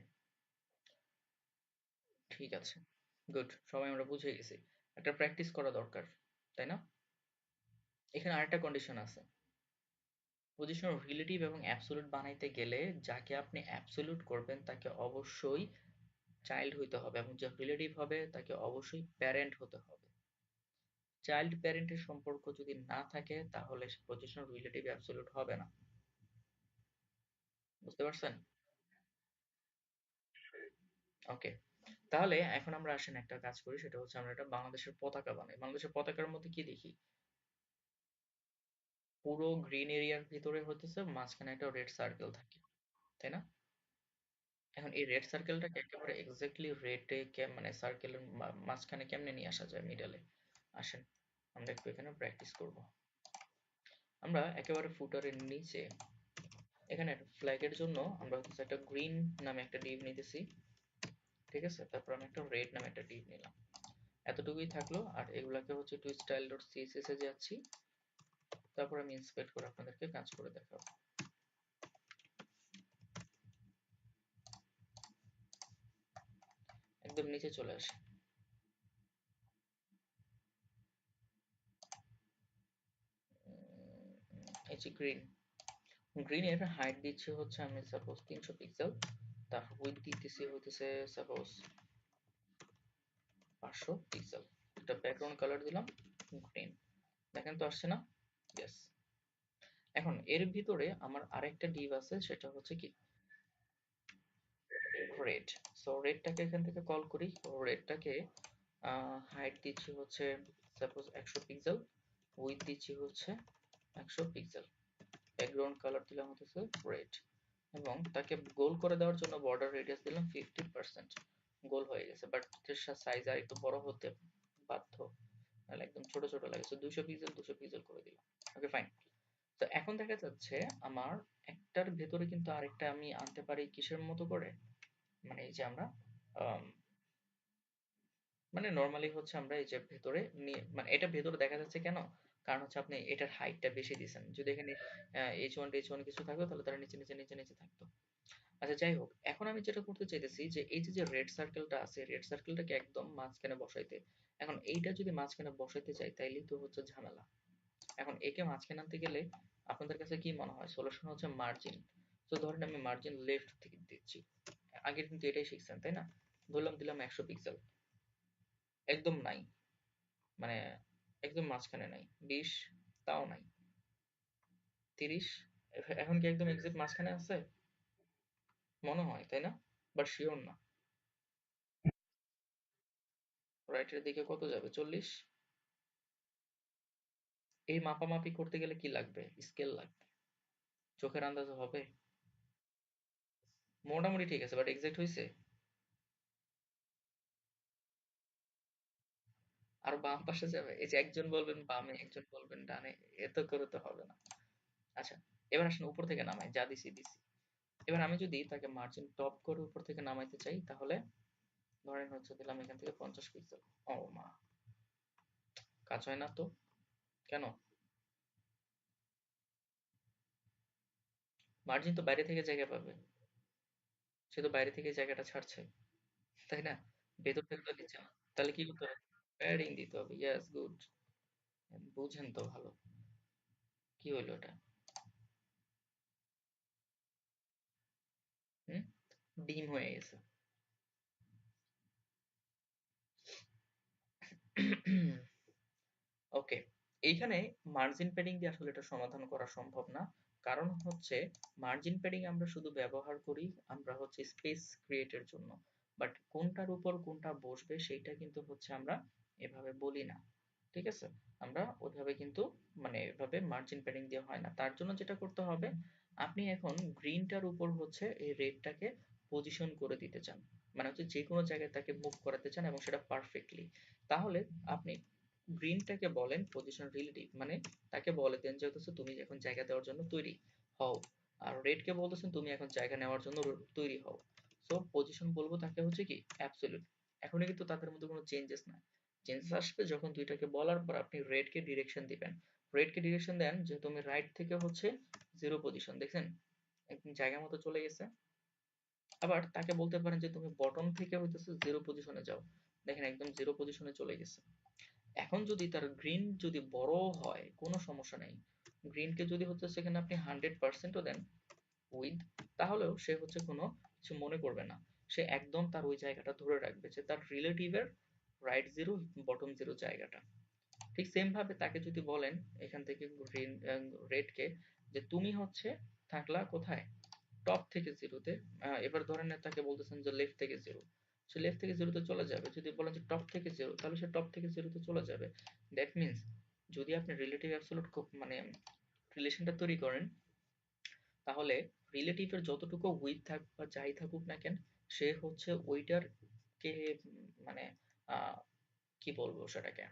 ঠিক আছে, গুড, সবাই আমরা বুঝে গেছি। একটা প্র্যাকটিস করা দরকার, তাই না? এখানে আরেকটা কন্ডিশন আছে। পজিশন রিলেটিভ এবং অ্যাবসলিউট বানাইতে গেলে যাকে আপনি অ্যাবসলিউট করবেন তাকে অবশ্যই চাইল্ড হইতে হবে, এবং যে রিলেটিভ হবে তাকে অবশ্যই প্যারেন্ট হতে হবে। চাইল্ড প্যারেন্টের সম্পর্ক যদি না থাকে তাহলে পজিশন রিলেটিভ অ্যাবসলিউট হবে না। বুঝতে পারছেন? ওকে, তাহলে এখন আমরা আসেন একটা কাজ করি, সেটা হচ্ছে আমরা একটা বাংলাদেশের পতাকা বানাই। বাংলাদেশের পতাকার মধ্যে কি দেখি? পুরো গ্রিন এরিয়ার ভিতরে হতেছে মাঝখানে একটা রেড সার্কেল থাকে, তাই না? এখন এই রেড সার্কেলটাকে একেবারে এক্স্যাক্টলি রেডে মানে সার্কেলের মাঝখানে কেমনে নিয়ে আসা যায় মিডলে? আসেন আমরা একটু এখানে প্র্যাকটিস করব। আমরা একেবারে ফুটারের নিচে এখানে ফ্ল্যাগের জন্য আমরা হচ্ছে একটা গ্রিন নামে একটা ডিভ নিতেছি, ঠিক আছে? তারপর আমি একটা রেড নামে একটা ডিভ নিলাম। এতটুকুই থাকলো। আর এগুলাকে হচ্ছে একটু স্টাইল ডট সিএসএস এ যাচ্ছি, তারপর আমি ইন্সপেক্ট করে আপনাদেরকে কাজ করে দেখাবো। একদম নিচে চলে আসে, এই যে গ্রিন, গ্রিনের হাইট দিচ্ছি হচ্ছে আমি সাপোজ 300 পিক্সেল, তার উইডথ দিতেছি হইতেছে সাপোজ 500 পিক্সেল। একটা ব্যাকগ্রাউন্ড কালার দিলাম গ্রিন, দেখেন তো আসছে না? ইয়েস। এখন এর ভিতরে আমার আরেকটা ডিভ আছে, সেটা হচ্ছে কি রেড। সো রেডটাকে এখান থেকে কল করি। রেডটাকে হাইট দিচ্ছি হচ্ছে সাপোজ 100 পিক্সেল, উইডথ দিচ্ছি হচ্ছে 100 পিক্সেল, ব্যাকগ্রাউন্ড কালার দিলাম হচ্ছে রেড, এবং তাকে গোল করে দেওয়ার জন্য বর্ডার রেডিয়াস দিলাম 50%। গোল হয়ে গেছে, বাট এর সাইজ আর একটু বড় হতে বাধ্য, নাহলে একদম ছোট ছোট লাগে। সো 200 পিক্সেল 200 পিক্সেল করে দিলাম। Okay fine. তো এখন দেখা যাচ্ছে আমার একটার ভেতরে কিন্তু আরেকটা আমি আনতে পারি কিসের মতো করে, মানে এই যে আমরা আম, মানে নরমালি হচ্ছে আমরা এই যে ভেতরে নিয়ে মানে এটা ভেতরে দেখা যাচ্ছে কেন? কারণ হচ্ছে আপনি এটার হাইটটা বেশি দিয়েছেন। যদি এখানে H1 কিছু থাকতো তাহলে তারা নিচে নিচে নিচে নিচে থাকতো। আচ্ছা যাই হোক, এখন আমি যেটা করতে চাইতেছি যে এই যে যে রেড সার্কেলটা আছে, রেড সার্কেলটাকে একদম মাঝখানে বসাইতে। এখন এইটা যদি মাঝখানে বসাইতে চাই তাইলেই তো হচ্ছে ঝামেলা। এখন একে মাঝখানে আনতে গেলে আপনাদের কাছে কি মনে হয় সলিউশন হচ্ছে মার্জিন? তো ধরেন আমি মার্জিন লেফট থেকে দিচ্ছি, আগে কিন্তু এটাই শিখছেন তাই না? ধরলাম দিলাম 100 পিক্সেল, একদম নাই, মানে একদম মাঝখানে নাই। 20, তাও নাই। 30, এখন কি একদম এক্সাক্ট মাঝখানে আছে? মনে হয় তাই না? বাট শিওর না। রাইটের দিকে কত যাবে? 40। এই মাপামাপি করতে গেলে কি লাগবে? স্কেল লাগবে। চোখের আন্দাজে হবে? মোটামুটি ঠিক আছে, বাট এক্সাক্ট হইছে? আর বাম পাশে যাবে? এই যে একজন বলবেন বামে একজন বলবেন ডানে, এত করে তো হবে না। আচ্ছা, এবার আসেন উপর থেকে নামাই, যা দিছি দিছি। এবার আমি যদি তাকে মার্জিন টপ করে উপর থেকে নামাইতে চাই তাহলে ধরেন হচ্ছে দিলাম এখান থেকে 50 পিক্সেল। ও মা, কাজ হয় না তো? কেন? মার্জিন তো বাইরে থেকে জায়গা পাবে, সে তো বাইরে থেকে জায়গাটা ছাড়ছে, তাই না? ভেতর থেকে তো নিচ্ছে না। তাহলে কি করতে হবে? প্যাডিং দিতে হবে। Yes, good. বুঝেন তো ভালো। কি হইলো এটা? হুম, ডিম হয়ে গেছে। ওকে, এইখানে মার্জিন প্যাডিং দিয়ে আসলে এটা সমাধান করা সম্ভব না। কারণ হচ্ছে মার্জিন প্যাডিং আমরা শুধু ব্যবহার করি আমরা হচ্ছে স্পেস ক্রিয়েটের জন্য, বাট কোনটার উপর কোনটা বসবে সেইটা কিন্তু হচ্ছে আমরা এভাবে বলি না, ঠিক আছে? আমরা ওইভাবে কিন্তু মানে এভাবে মার্জিন প্যাডিং দিয়ে হয় না। তার জন্য যেটা করতে হবে, আপনি এখন গ্রিনটার উপর হচ্ছে এই রেডটাকে পজিশন করে দিতে চান, মানে হচ্ছে যে কোনো জায়গায় তাকে মুভ করাতে চান এবং সেটা পারফেক্টলি। তাহলে আপনি গ্রিনটাকে বলেন পজিশন রিলেটিভ, মানে তাকে বলে দেন যে হচ্ছে তুমি এখন জায়গা দেওয়ার জন্য তৈরি হও। আর রেডকে বলতেছেন তুমি এখন জায়গা নেওয়ার জন্য তৈরি হও। সো পজিশন বলবো তাকে হচ্ছে কি অ্যাবসলিউট। এখনই কিন্তু তাদের মধ্যে কোনো চেঞ্জেস না। চেঞ্জেস আসবে যখন দুইটাকে বলার পর আপনি রেডকে ডিরেকশন দিবেন। রেডকে ডিরেকশন দেন যে তুমি রাইট থেকে হচ্ছে জিরো পজিশন, দেখছেন একদম জায়গা মতো চলে গেছে। আবার তাকে বলতে পারেন যে তুমি বটম থেকে হইতেছে জিরো পজিশনে যাও, দেখেন একদম জিরো পজিশনে চলে গেছে। এখন যদি তার গ্রিন যদি বড় হয় কোনো সমস্যা নেই, গ্রিনকে যদি হচ্ছে সেখানে আপনি 100%ও দেন উইথ, তাহলেও সে হচ্ছে কোনো কিছু মনে করবে না। সে একদম তার ওই জায়গাটা ধরে রাখবে যে তার রিলেটিভের রাইট জিরো বটম জিরো জায়গাটা। ঠিক সেম ভাবে তাকে যদি বলেন এখান থেকে গ্রিন রেডকে যে তুমি হচ্ছে থাকলা কোথায় টপ থেকে জিরোতে, এবার ধরেন তাকে বলতেছেন যে লেফট থেকে জিরো, সে লেফট থেকে জিরোতে চলে যাবে। যদি বলেন যে টপ থেকে জিরো, তাহলে সে টপ থেকে জিরোতে চলে যাবে। দ্যাট মিনস যদি আপনি রিলেটিভ অ্যাবসলিউট মানে রিলেশনটা তৈরি করেন, তাহলে রিলেটিভের যতটুকু উইথ থাক বা যাই থাকুক না কেন, সে হচ্ছে ওইটার কে মানে কি বলবো সেটাকে,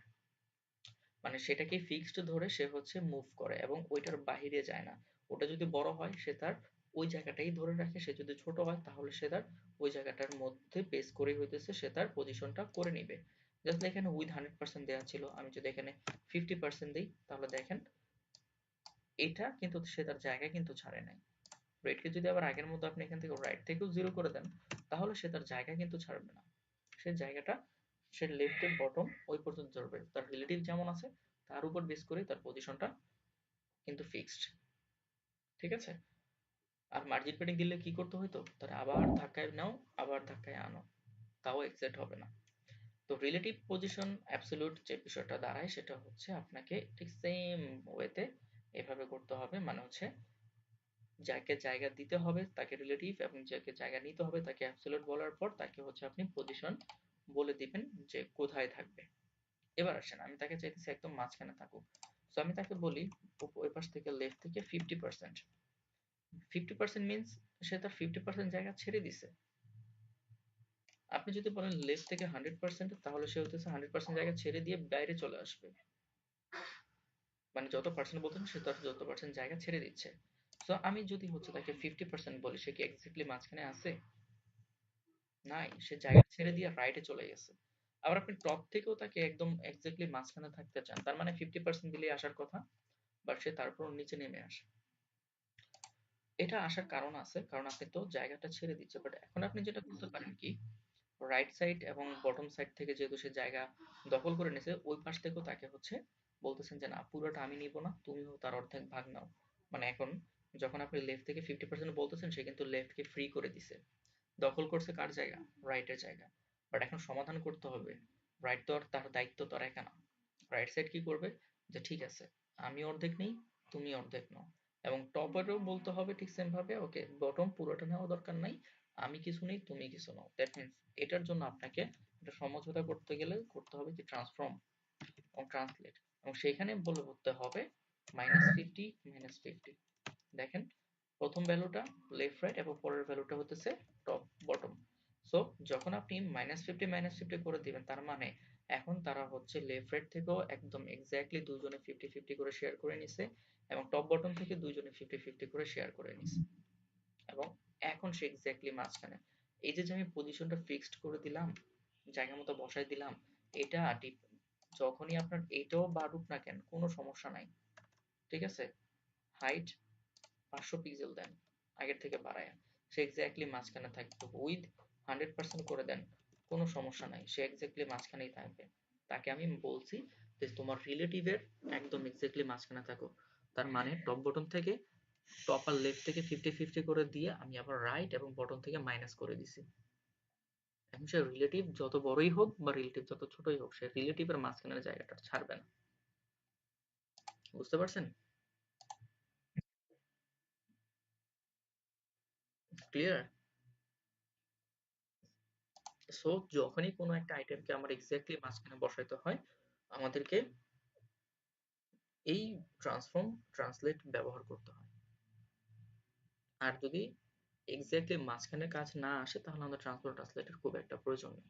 মানে সেটাকে ফিক্সড ধরে সে হচ্ছে মুভ করে এবং ওইটার বাহিরে যায় না। ওটা যদি বড় হয় সে তার ওই জায়গাটাই ধরে রাখে, সে যদি ছোট হয় তাহলে সে তার ওই জায়গাটার মধ্যে বেস করে হইতেছে সে তার পজিশনটা করে নিবে। জাস্ট এখানে উইথ 100% দেওয়া ছিল, আমি যদি এখানে 50% দিই তাহলে দেখেন এটা কিন্তু সে তার জায়গা কিন্তু ছাড়ে নাই। রেডকে যদি আবার আগের মতো আপনি এখান থেকে রাইট থেকেও জিরো করে দেন তাহলে সে তার জায়গা কিন্তু ছাড়বে না। সে জায়গাটা সে লেফট এর বটম ওই পর্যন্ত ধরবে, তার রিলেটিভ যেমন আছে তার উপর বেস করে তার পজিশনটা কিন্তু ফিক্সড। ঠিক আছে? আর মার্জিন পেডিং দিলে কি করতে হইতো, তার আবার ধাক্কায় নাও আবার ধাক্কায় আনো, তাও এক্সাক্ট হবে না। তো রিলেটিভ পজিশন অ্যাবসলিউট যে বিষয়টা দাঁড়ায় সেটা হচ্ছে আপনাকে ঠিক সেম ওয়েতে এভাবে করতে হবে, মানে হচ্ছে যাকে জায়গা দিতে হবে তাকে রিলেটিভ এবং যাকে জায়গা নিতে হবে তাকে অ্যাবসলিউট বলার পর তাকে হচ্ছে আপনি পজিশন বলে দিবেন যে কোথায় থাকবে। এবার আসেন আমি তাকে চাইতেছি একদম মাঝখানে থাকুক। সো আমি তাকে বলি ওই পাশ থেকে লেফট থেকে 50%। 50% মিন্স সে তার 50% জায়গা ছেড়ে দিছে। আপনি যদি বলেন লেফট থেকে 100% তাহলে সে হতেছে 100% জায়গা ছেড়ে দিয়ে বাইরে চলে আসবে। মানে যত পার্সেন্ট বলতেন সে তার যত পার্সেন্ট জায়গা ছেড়ে দিচ্ছে। সো আমি যদি হচ্ছে তাকে 50% বলি, সে কি এক্স্যাক্টলি মাঝখানে আছে? নাই, সে জায়গা ছেড়ে দিয়ে রাইটে চলে গেছে। আবার আপনি টপ থেকেও তাকে একদম এক্স্যাক্টলি মাঝখানে থাকতে চান, তার মানে 50% দিলেই আসার কথা, বাট সে তারপর নিচে নেমে আসে। এটা আসার কারণ আছে, কারণ আপনি তো জায়গাটা ছেড়ে দিচ্ছে। বাট এখন আপনি যেটা করতে পারেন কি, রাইট সাইড এবং বটম সাইড থেকে যেহেতু সে জায়গা দখল করে নিয়েছে, ওই পাশ থেকেও তাকে হচ্ছে বলতেছেন যে না পুরোটা আমি নিব না, তুমিও তার অর্ধেক ভাগ নাও। মানে এখন যখন আপনি লেফট থেকে 50% বলতেছেন সে কিন্তু লেফটকে ফ্রি করে দিছে, দখল করছে কার জায়গা, রাইটের জায়গা। বাট এখন সমাধান করতে হবে, রাইট তো আর তার দায়িত্ব তো আর একা না। রাইট সাইড কি করবে, যে ঠিক আছে আমি অর্ধেক নেই, তুমি অর্ধেক নাও। এবং টপেরও বলতে হবে ঠিক সেম ভাবে, ওকে বটম পুরোটা নেওয়া দরকার নাই, আমি কিছু নেই তুমি কিছু নাও। দ্যাট মিনস এটার জন্য আপনাকে একটা সমঝোতা করতে গেলে করতে হবে কি ট্রান্সফর্ম এবং ট্রান্সলেট, এবং সেইখানে বলে করতে হবে -50 -50। দেখেন প্রথম ভ্যালুটা লেফট রাইট এবং পরের ভ্যালুটা হতেছে টপ বটম। সো যখন আপনি -50 -50 করে দিবেন তার মানে এখন তারা হচ্ছে লেফট রাইট থেকেও একদম এক্স্যাক্টলি দুজনে 50-50 করে শেয়ার করে নিছে এবং টপ বটম থেকে দুজনে 50-50 করে শেয়ার করে নিছে এবং এখন সে এক্স্যাক্টলি মাঝখানে। এই যে আমি পজিশনটা ফিক্সড করে দিলাম, জায়গা মতো বসাই দিলাম, এটা যখনই আপনার এটাও বাড়ুক না কেন কোনো সমস্যা নাই। ঠিক আছে? হাইট 500 পিক্সেল দেন আগের থেকে বাড়ায়, সে এক্স্যাক্টলি মাঝখানে থাকবে। উইথ 100% করে দেন, কোনো সমস্যা নাই, সে এক্স্যাক্টলি মাঝখানেই থাকবে। তাকে আমি বলছি যে তোমার রিলেটিভের একদম এক্স্যাক্টলি মাঝখানে থাকো, তার মানে টপ বটম থেকে টপ আর লেফট থেকে 50-50 করে দিয়ে আমি আবার রাইট এবং বটম থেকে মাইনাস করে দিছি। এখন সে রিলেটিভ যত বড়ই হোক বা রিলেটিভ যত ছোটই হোক সে রিলেটিভের মাঝখানের জায়গাটা ছাড়বে না। বুঝতে পারছেন? ক্লিয়ার? সো যখনই কোনো একটা আইটেমকে আমার এক্স্যাক্টলি মাঝখানে বসাইতে হয় আমাদেরকে এই ট্রান্সফর্ম ট্রান্সলেট ব্যবহার করতে হয়। আর যদি এক্স্যাক্টলি মাঝখানে কাজ না আসে তাহলে আমাদের ট্রান্সফর্ম ট্রান্সলেটের খুব একটা প্রয়োজন নেই।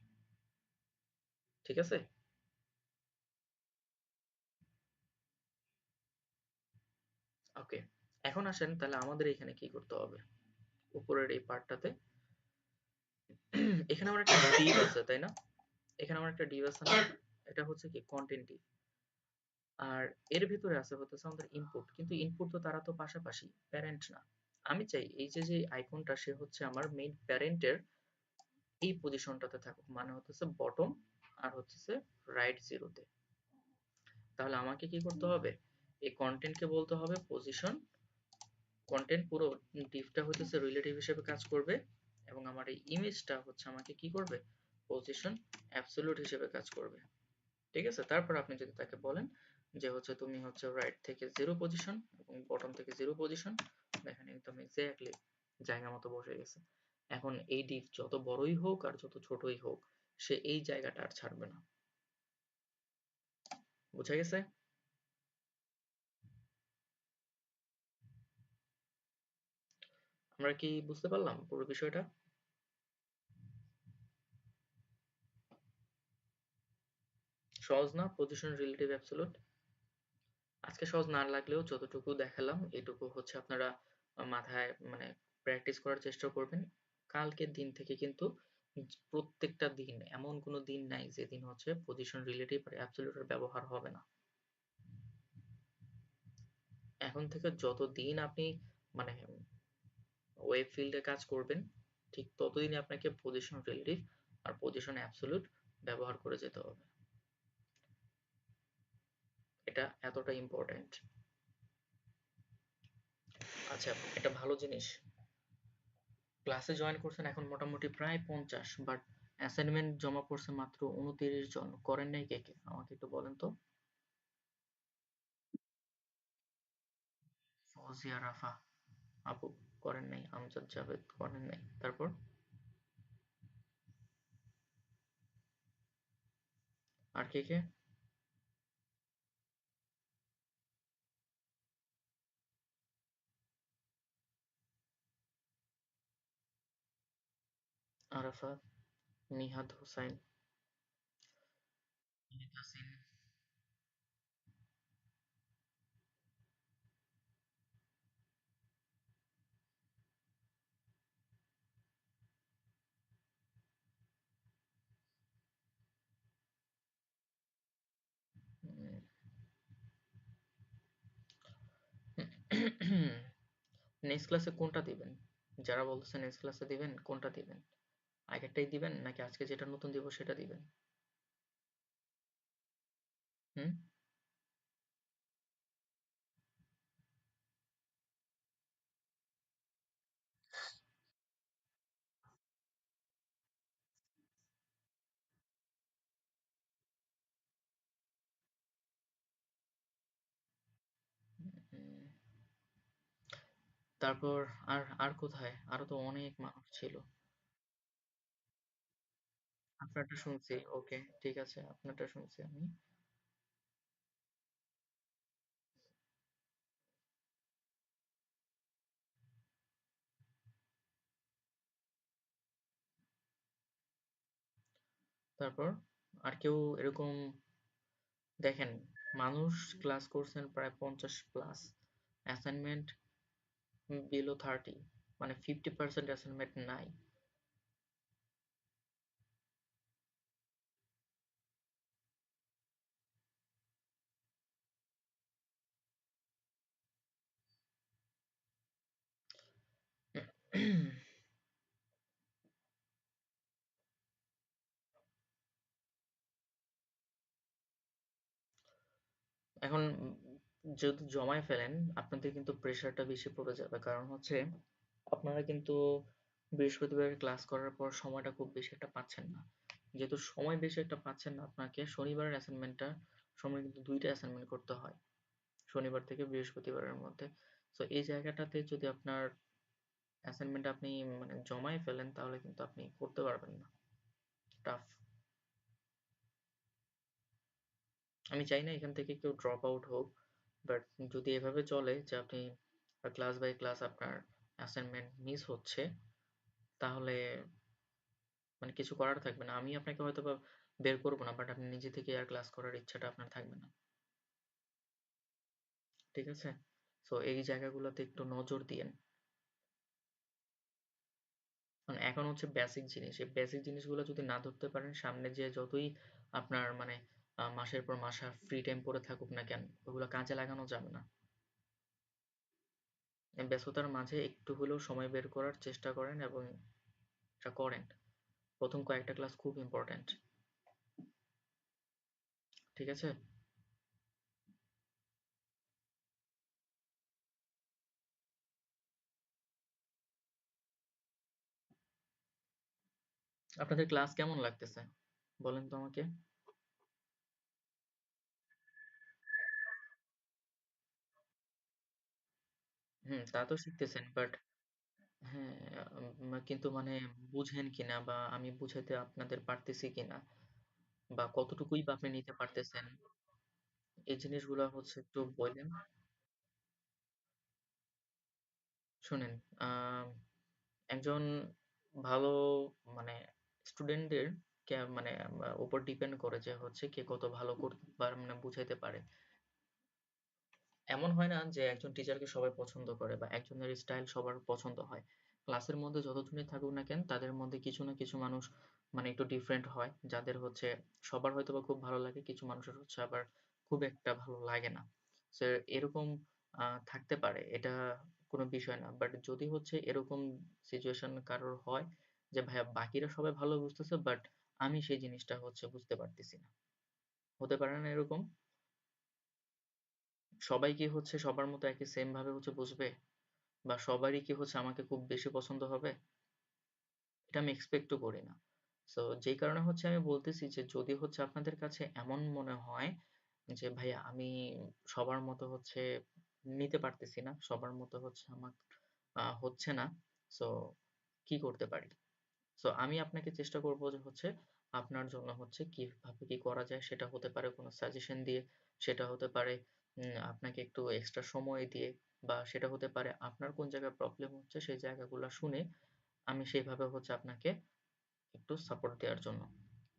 ঠিক আছে? ওকে, এখন আসেন তাহলে আমাদের এখানে কি করতে হবে। উপরের এই পার্টটাতে এখানে আমার একটা div আছে তাই না, এখানে আমার একটা div আছে না, এটা হচ্ছে কি কন্টেন্ট div। আর এর ভিতরে আছে হতেছে আমাদের ইনপুট, কিন্তু ইনপুট তো তারা তো পাশাপাশি, প্যারেন্ট না। আমি চাই এই যে যে আইকনটা সে হচ্ছে আমার মেইন প্যারেন্টের এই পজিশনটাতে থাকুক, মানে হতেছে বটম আর হচ্ছে রাইট জিরোতে। তাহলে আমাকে কি করতে হবে, এই কন্টেন্টকে বলতে হবে পজিশন কন্টেন্ট, পুরো ডিভটা হতেছে রিলেটিভ হিসেবে কাজ করবে এবং আমার এই ইমেজটা হচ্ছে আমাকে কি করবে, পজিশন অ্যাবসলিউট হিসেবে কাজ করবে। ঠিক আছে? তারপর আপনি যদি তাকে বলেন যে হচ্ছে তুমি হচ্ছে রাইট থেকে 0 পজিশন এবং বটম থেকে 0 পজিশন, দেখেন একদম এক্স্যাক্টলি জায়গা মতো বসে গেছে। এখন এই ডিপ যত বড়ই হোক আর যত ছোটই হোক, সে এই জায়গাটা আর ছাড়বে না। বুঝা গেছে? আমরা কি বুঝতে পারলাম পুরো বিষয়টা? সহজ না পজিশন রিলেটিভ অ্যাবসোলুট? আজকে সহজ না লাগলেও যতটুকু দেখালাম এটুকু হচ্ছে আপনারা মাথায় মানে প্র্যাকটিস করার চেষ্টা করবেন। কালকের দিন থেকে কিন্তু প্রত্যেকটা দিন এমন কোনো দিন নাই যেদিন হচ্ছে পজিশন রিলেটিভ আর অ্যাবসোলিউট এর ব্যবহার হবে না। এখন থেকে যতদিন আপনি মানে ওয়েব ফিল্ডে কাজ করবেন ঠিক ততদিনই আপনাকে পজিশন রিলেটিভ আর পজিশন অ্যাবসোলিউট ব্যবহার করে যেতে হবে। এটা এতটা ইম্পর্ট্যান্ট। আচ্ছা, এটা ভালো জিনিস। ক্লাসে জয়েন করছেন এখন মোটামুটি প্রায় 50, বাট অ্যাসাইনমেন্ট জমা পড়ছে মাত্র 29 জন। করেন নাই কে কে আমাকে একটু বলেন তো। ফৌজিয়া রাফা আপু করেন নাই, আমজাদ জাভেদ করেন নাই, তারপর আর কে কে? আরাফাত, নিহাদ হোসাইন, ইয়াসিন। নেক্সট ক্লাসে কোনটা দিবেন? যারা বলতেছে নেক্সট ক্লাসে দিবেন কোনটা দিবেন? আগেরটাই দিবেন নাকি আজকে যেটা নতুন দিব সেটা দিবেন? হুম? উম, তারপর আর আর কোথায়? আরো তো অনেক মানুষ ছিল। আপনারটা শুনছি, ওকে ঠিক আছে, আপনারটা শুনছি আমি। তারপর আর কেউ এরকম দেখেন, মানুষ ক্লাস করছেন প্রায় 50+, অ্যাসাইনমেন্ট বিলো 30, মানে 50% অ্যাসাইনমেন্ট নাই। এখন যদি জমায় ফেলেন আপনাদের কিন্তু প্রেশারটা বেশি পড়ে যাবে, কারণ হচ্ছে আপনারা কিন্তু বৃহস্পতিবার ক্লাস করার পর সময়টা খুব বেশি একটা পাচ্ছেন না। যেহেতু সময় বেশি একটা পাচ্ছেন না, আপনাকে শনিবারের অ্যাসাইনমেন্টটা সময় কিন্তু 2টা অ্যাসাইনমেন্ট করতে হয় শনিবার থেকে বৃহস্পতিবারের মধ্যে। তো এই জায়গাটাতে যদি আপনার অ্যাসাইনমেন্ট আপনি মানে জমায় ফেলেন তাহলে কিন্তু আপনি করতে পারবেন না। টাফ। আমি চাই না এখান থেকে কেউ ড্রপ আউট হোক, বাট যদি এভাবে চলে যে আপনি ক্লাস বাই ক্লাস আপনার অ্যাসাইনমেন্ট মিস হচ্ছে, তাহলে মানে কিছু করার থাকবে না। আমি আপনাকে হয়তো বা বের করবো না, বাট আপনি নিজে থেকে আর ক্লাস করার ইচ্ছাটা আপনার থাকবে না। ঠিক আছে? সো এই জায়গাগুলোতে একটু নজর দিয়েন। কারণ এখন হচ্ছে বেসিক জিনিস, এই বেসিক জিনিসগুলো যদি না ধরতে পারেন সামনে যে যতই আপনার মানে মাসের পর মাস ফ্রি টাইম পড়ে থাকুক না কেন, ওগুলো কাজে লাগানো যাবে না। এই ব্যস্ততার মাঝে একটু হলেও সময় বের করার চেষ্টা করেন এবং এটা করেন। প্রথম কয়েকটা ক্লাস খুব ইম্পর্ট্যান্ট। ঠিক আছে? আপনাদের ক্লাস কেমন লাগতেছে বলেন তো আমাকে। হুম, তা তো শিখতেছেন, বাট হ্যাঁ, কিন্তু মানে বুঝেন কিনা বা আমি বুঝাইতে আপনাদের পারতেছি কিনা বা কতটুকুই বা আপনি নিতে পারতেছেন, এই জিনিসগুলা হচ্ছে একটু বললেন। শুনেন, আহ, একজন ভালো মানে স্টুডেন্টদের মানে উপর ডিপেন্ড করে যে হচ্ছে কে কত ভালো করতে পারে মানে বুঝাইতে পারে। এমন হয় না যে একজন টিচারকে সবাই পছন্দ করে বা একজনের স্টাইল সবার পছন্দ হয়। ক্লাসের মধ্যে যতজনই থাকুক না কেন তাদের মধ্যে কিছু না কিছু মানুষ মানে একটু ডিফারেন্ট হয়। যাদের হচ্ছে সবার হয়তোবা খুব ভালো লাগে, কিছু মানুষের হচ্ছে আবার খুব একটা ভালো লাগে না। সো এরকম থাকতে পারে। এটা কোনো বিষয় না। বাট যদি হচ্ছে এরকম সিচুয়েশন কারোর হয় যে ভাইয়া বাকিরা সবাই ভালো বুঝতেছে বাট আমি সেই জিনিসটা হচ্ছে বুঝতে পারতেছি না। হতে পারে না এরকম? সবাই কি হচ্ছে সবার মতো একই সেম ভাবে হচ্ছে বুঝবে? বা সবারই কি হচ্ছে আমাকে খুব বেশি পছন্দ হবে? এটা আমি এক্সপেক্টও করি না। সো যেই কারণে হচ্ছে আমি বলতেছি যে যদি হচ্ছে আপনাদের কাছে এমন মনে হয় যে ভাইয়া আমি সবার মতো হচ্ছে নিতে পারতেছি না, সবার মতো হচ্ছে আমার হচ্ছে না। সো কি করতে পারি? সো আমি আপনাকে চেষ্টা করব যে হচ্ছে আপনার জন্য হচ্ছে কিভাবে কি করা যায়, সেটা হতে পারে কোনো সাজেশন দিয়ে, সেটা হতে পারে আপনাকে একটু এক্সট্রা সময় দিয়ে, বা সেটা হতে পারে আপনার কোন জায়গায় প্রবলেম হচ্ছে সেই জায়গাগুলা শুনে আমি সেইভাবে হচ্ছে আপনাকে একটু সাপোর্ট দেওয়ার জন্য।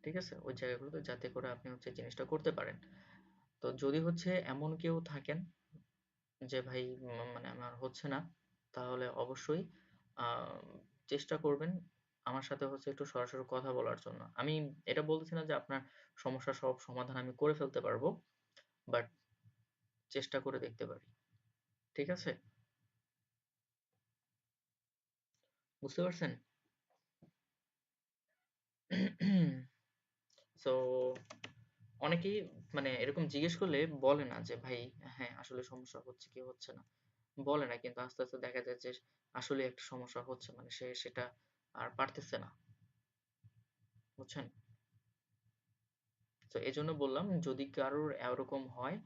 ঠিক আছে? ওই জায়গাগুলোতে যাতে করে আপনি হচ্ছে জিনিসটা করতে পারেন। তো যদি হচ্ছে এমন কেউ থাকেন যে ভাই মানে আমার হচ্ছে না, তাহলে অবশ্যই আ চেষ্টা করবেন আমার সাথে হচ্ছে একটু সরাসরি কথা বলার জন্য। আমি এটা বলতেছি না যে আপনার সমস্যার সব সমাধান আমি করে ফেলতে পারবো। বাট চেষ্টা করে দেখতে পারি। ঠিক আছে? বুঝতে পারছেন? সো অনেকেই মানে এরকম জিজ্ঞেস করলে বলে না যে ভাই হ্যাঁ, আসলে সমস্যা হচ্ছে কি হচ্ছে না। বলে না, কিন্তু আস্তে, আস্তে দেখা যায় যে আসলেই একটা সমস্যা হচ্ছে। মানে সে সেটা আর পারতেছে না। বুঝছেন? তো এজন্য বললাম যদি কারোর এরকম হয়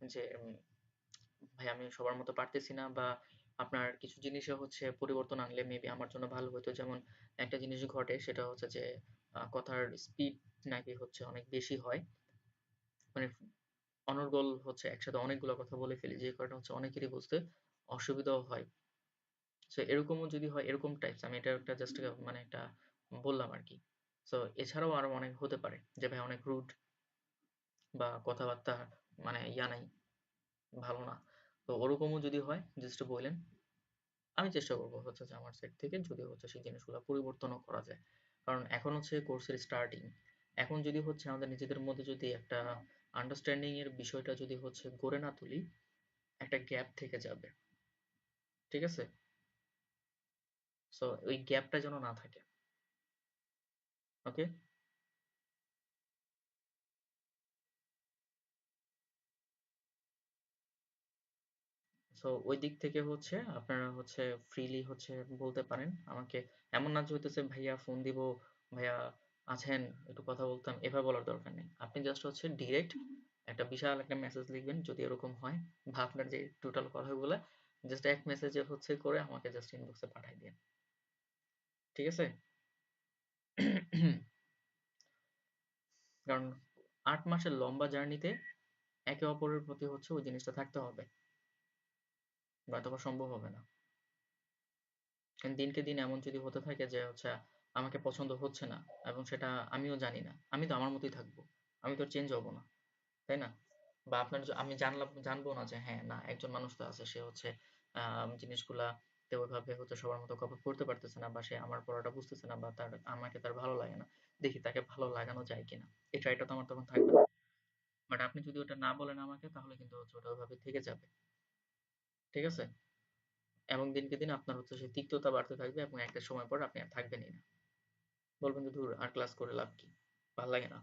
যে ভাই আমি সবার মতো পারতেছি না, বা আপনার কিছু জিনিসে হচ্ছে পরিবর্তন আনলে মেবি আমার জন্য ভালো হতো। যেমন একটা জিনিস ঘটে সেটা হচ্ছে যে কথার স্পিড নাকি হচ্ছে অনেক বেশি হয়। মানে অনর্গল হচ্ছে একসাথে অনেকগুলো কথা বলে ফেলি, যে কারণে হচ্ছে অনেকেরই বুঝতে অসুবিধাও হয়। সো এরকমও যদি হয়, এরকম টাইপস আমি এটা একটা জাস্ট মানে একটা বললাম আরকি। সো এছাড়াও আরো অনেক হতে পারে যে ভাই অনেক রুড বা কথাবার্তা মানে নাই, ভালো না। তো ওরকমও যদি হয় জাস্ট বইলেন। আমি চেষ্টা করব হচ্ছে যে আমার সাইড থেকে যদি হচ্ছে সেই জিনিসগুলা পরিবর্তনও করা যায়। কারণ এখন হচ্ছে কোর্সের স্টার্টিং। এখন যদি হচ্ছে আমাদের নিজেদের মধ্যে যদি একটা আন্ডারস্ট্যান্ডিং এর বিষয়টা যদি হচ্ছে গড়ে না তুলি, একটা গ্যাপ থেকে যাবে। ঠিক আছে? সো ওই গ্যাপটা যেন না থাকে। ওকে? সো ওই দিক থেকে হচ্ছে আপনারা হচ্ছে ফ্রিলি হচ্ছে বলতে পারেন আমাকে। এমন না যে হইতেছে ভাইয়া ফোন দিব, ভাইয়া আছেন একটু কথা বলতাম, এভাবে বলার দরকার নেই। আপনি জাস্ট হচ্ছে ডিরেক্ট একটা বিশাল একটা মেসেজ লিখবেন যদি এরকম হয়, বা আপনার যে টোটাল কথাগুলা জাস্ট এক মেসেজে হচ্ছে করে আমাকে জাস্ট ইনবক্সে পাঠাই দিন। ঠিক আছে? কারণ ৮ মাসের লম্বা জার্নিতে একে অপরের প্রতি হচ্ছে ওই জিনিসটা থাকতে হবে। নয়তোবা সম্ভব হবে না। দিনকে দিন এমন যদি হতে থাকে যে হচ্ছে আমাকে পছন্দ হচ্ছে না এবং সেটা আমিও জানি না, আমি তো আমার মতোই থাকবো, আমি তো চেঞ্জ হব না, তাই না? বা আপনার আমি জানবো না যে হ্যাঁ না একজন মানুষ তো আছে সে হচ্ছে জিনিসগুলা তে ওইভাবে হচ্ছে সবার মতো কভার করতে পারতেছে না, বা সে আমার পড়াটা বুঝতেছে না, বা আমাকে তার ভালো লাগে না, দেখি তাকে ভালো লাগানো যায় কিনা। এই ট্রাইটা তো আমার তখন থাকবে না। বাট আপনি যদি ওটা না বলেন আমাকে তাহলে কিন্তু হচ্ছে ওটা ওইভাবে থেকে যাবে। ঠিক আছে? এবং দিনকে দিন আপনার হচ্ছে সেই তিক্ততা বাড়তে থাকবে এবং একটা সময় পর আপনি আর থাকবেনই না। বলবেন যে ধুর আর ক্লাস করে লাভ কি? ভাল লাগে না।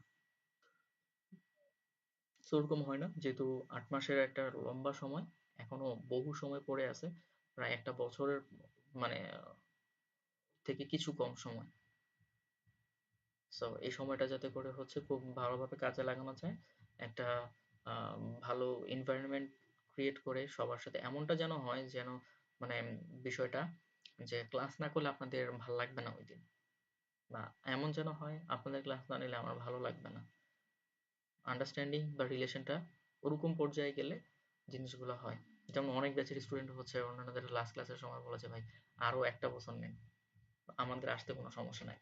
সো ওরকম হয় না। যেহেতু ৮ মাসের একটা লম্বা সময়, এখনো বহু সময় পড়ে আছে। প্রায় ১ টা বছরের মানে থেকে কিছু কম সময়। সো এই সময়টা যাতে করে হচ্ছে খুব ভালোভাবে কাজে লাগানো যায়। একটা আ ভালো environment ক্রিয়েট করে সবার সাথে এমনটা যেন হয় যেন মানে বিষয়টা যে ক্লাস না করলে আপনাদের ভাল লাগবে না ওইদিন, বা এমন যেন হয় আপনাদের ক্লাস না নিলে আমার ভালো লাগবে না। আন্ডারস্ট্যান্ডিং বা রিলেশনটা ওরকম পর্যায়ে গেলে জিনিসগুলো হয়। যেমন অনেক ব্যাচের স্টুডেন্ট হচ্ছে অন্যান্যদের লাস্ট ক্লাসের সময় বলেছে ভাই আরো একটা বছর নেন, আমাদের আসতে কোনো সমস্যা নাই।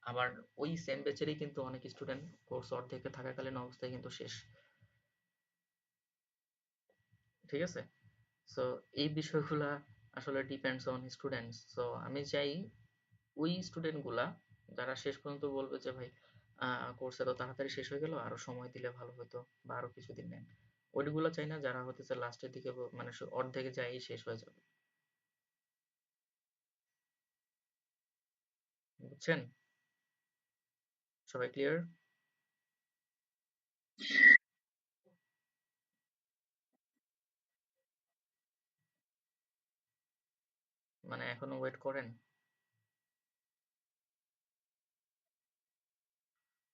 আবার ওই সেম ব্যাচেরই কিন্তু অনেক স্টুডেন্ট কোর্স অর্ধেকে থাকাকালীন অবস্থায় কিন্তু শেষ। ঠিক আছে? সো এই বিষয়গুলা আসলে ডিপেন্ডস অন স্টুডেন্টস। সো আমি চাই ওই স্টুডেন্ট গুলা যারা শেষ পর্যন্ত বলবে যে ভাই কোর্স এত তাড়াতাড়ি শেষ হয়ে গেল, আরো সময় দিলে ভালো হতো বা আরো কিছুদিন নেন, ওইগুলো চাই না যারা হতেছে লাস্টের দিকে মানে অর্ধেকে যাই শেষ হয়ে যাবে। বুঝছেন? সবাই ক্লিয়ার? মানে এখনো ওয়েট করেন?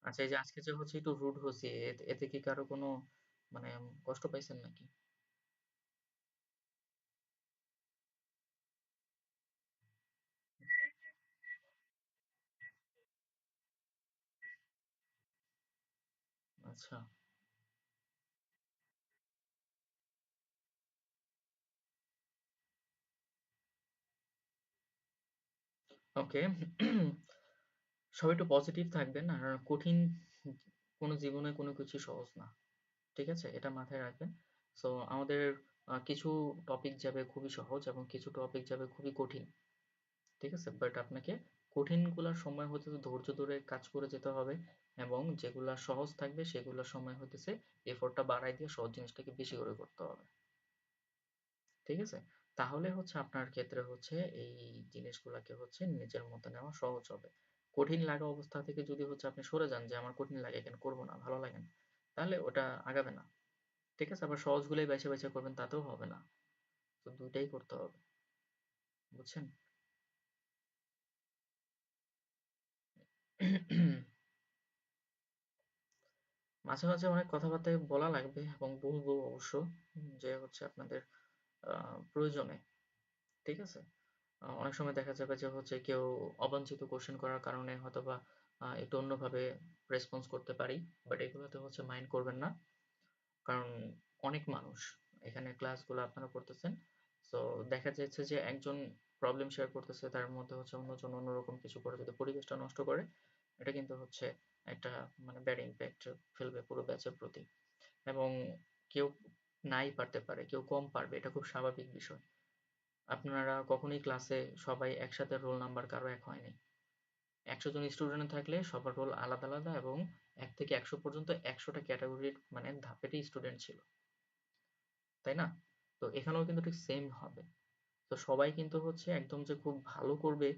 আচ্ছা, এই যে আজকে যে হচ্ছে একটু রুড হয়েছে, এতে কি কারো কোনো মানে কষ্ট পাইছেন নাকি? আচ্ছা, ওকে। সবাই একটু পজিটিভ থাকবেন আর কঠিন কোনো জীবনে কোনো কিছু সহজ না। ঠিক আছে? এটা মাথায় রাখবেন। সো আমাদের কিছু টপিক যাবে খুবই সহজ এবং কিছু টপিক যাবে খুবই কঠিন। ঠিক আছে? বাট আপনাকে কঠিনগুলার সময় হতেছে ধৈর্য ধরে কাজ করে যেতে হবে এবং যেগুলা সহজ থাকবে সেগুলোর সময় হতেছে এফোর্টটা বাড়ায় দিয়ে সহজ জিনিসটাকে বেশি করে করতে হবে। ঠিক আছে? তাহলে হচ্ছে আপনার ক্ষেত্রে হচ্ছে এই জিনিসগুলাকে হচ্ছে নিজের মতো নেওয়া সহজ হবে। কঠিন লাগা অবস্থা থেকে যদি হচ্ছে আপনি সরে যান যে আমার কঠিন লাগে কেন করব না, ভালো লাগে না, তাহলে ওটা আগাবে না। ঠিক আছে? আবার সহজগুলাই বেছে, বেছে করবেন তাতেও হবে না। তো ২ টাই করতে হবে। বুঝছেন? মাঝে, মাঝে অনেক কথাবার্তাই বলা লাগবে এবং বলবো অবশ্য, যে হচ্ছে আপনাদের আ প্রয়োজনে। ঠিক আছে? অনেক সময় দেখা যাবে যে হচ্ছে কেউ অবাঞ্ছিত কোয়েশ্চেন করার কারণে হয়তোবা একটু অন্যভাবে রেসপন্স করতে পারি। বাট এগুলোতে হচ্ছে মাইন্ড করবেন না। কারণ অনেক মানুষ এখানে ক্লাসগুলো আপনারা করতেছেন। সো দেখা যাচ্ছে যে একজন প্রবলেম শেয়ার করতেছে, তার মধ্যে হচ্ছে অন্যজন অন্যরকম কিছু করে যদি পরিবেশটা নষ্ট করে, এটা কিন্তু হচ্ছে একটা মানে ব্যাড ইমপ্যাক্ট ফেলবে পুরো ব্যাচের প্রতি। এবং কেউ নাই পারতে পারে, কেউ কম পারবে। এটা খুব স্বাভাবিক বিষয়। আপনারা কখনোই ক্লাসে সবাই একসাথে রোল নাম্বার কারো এক হয় নাই। ১০০ জন স্টুডেন্ট থাকলে সবার রোল আলাদা, আলাদা এবং ১ থেকে ১০০ পর্যন্ত ১০০ টা ক্যাটেগরির মানে ধাপেরই স্টুডেন্ট ছিল। তাই না? তো এখানেও কিন্তু ঠিক সেম হবে। তো সবাই কিন্তু হচ্ছে একদম যে খুব ভালো করবে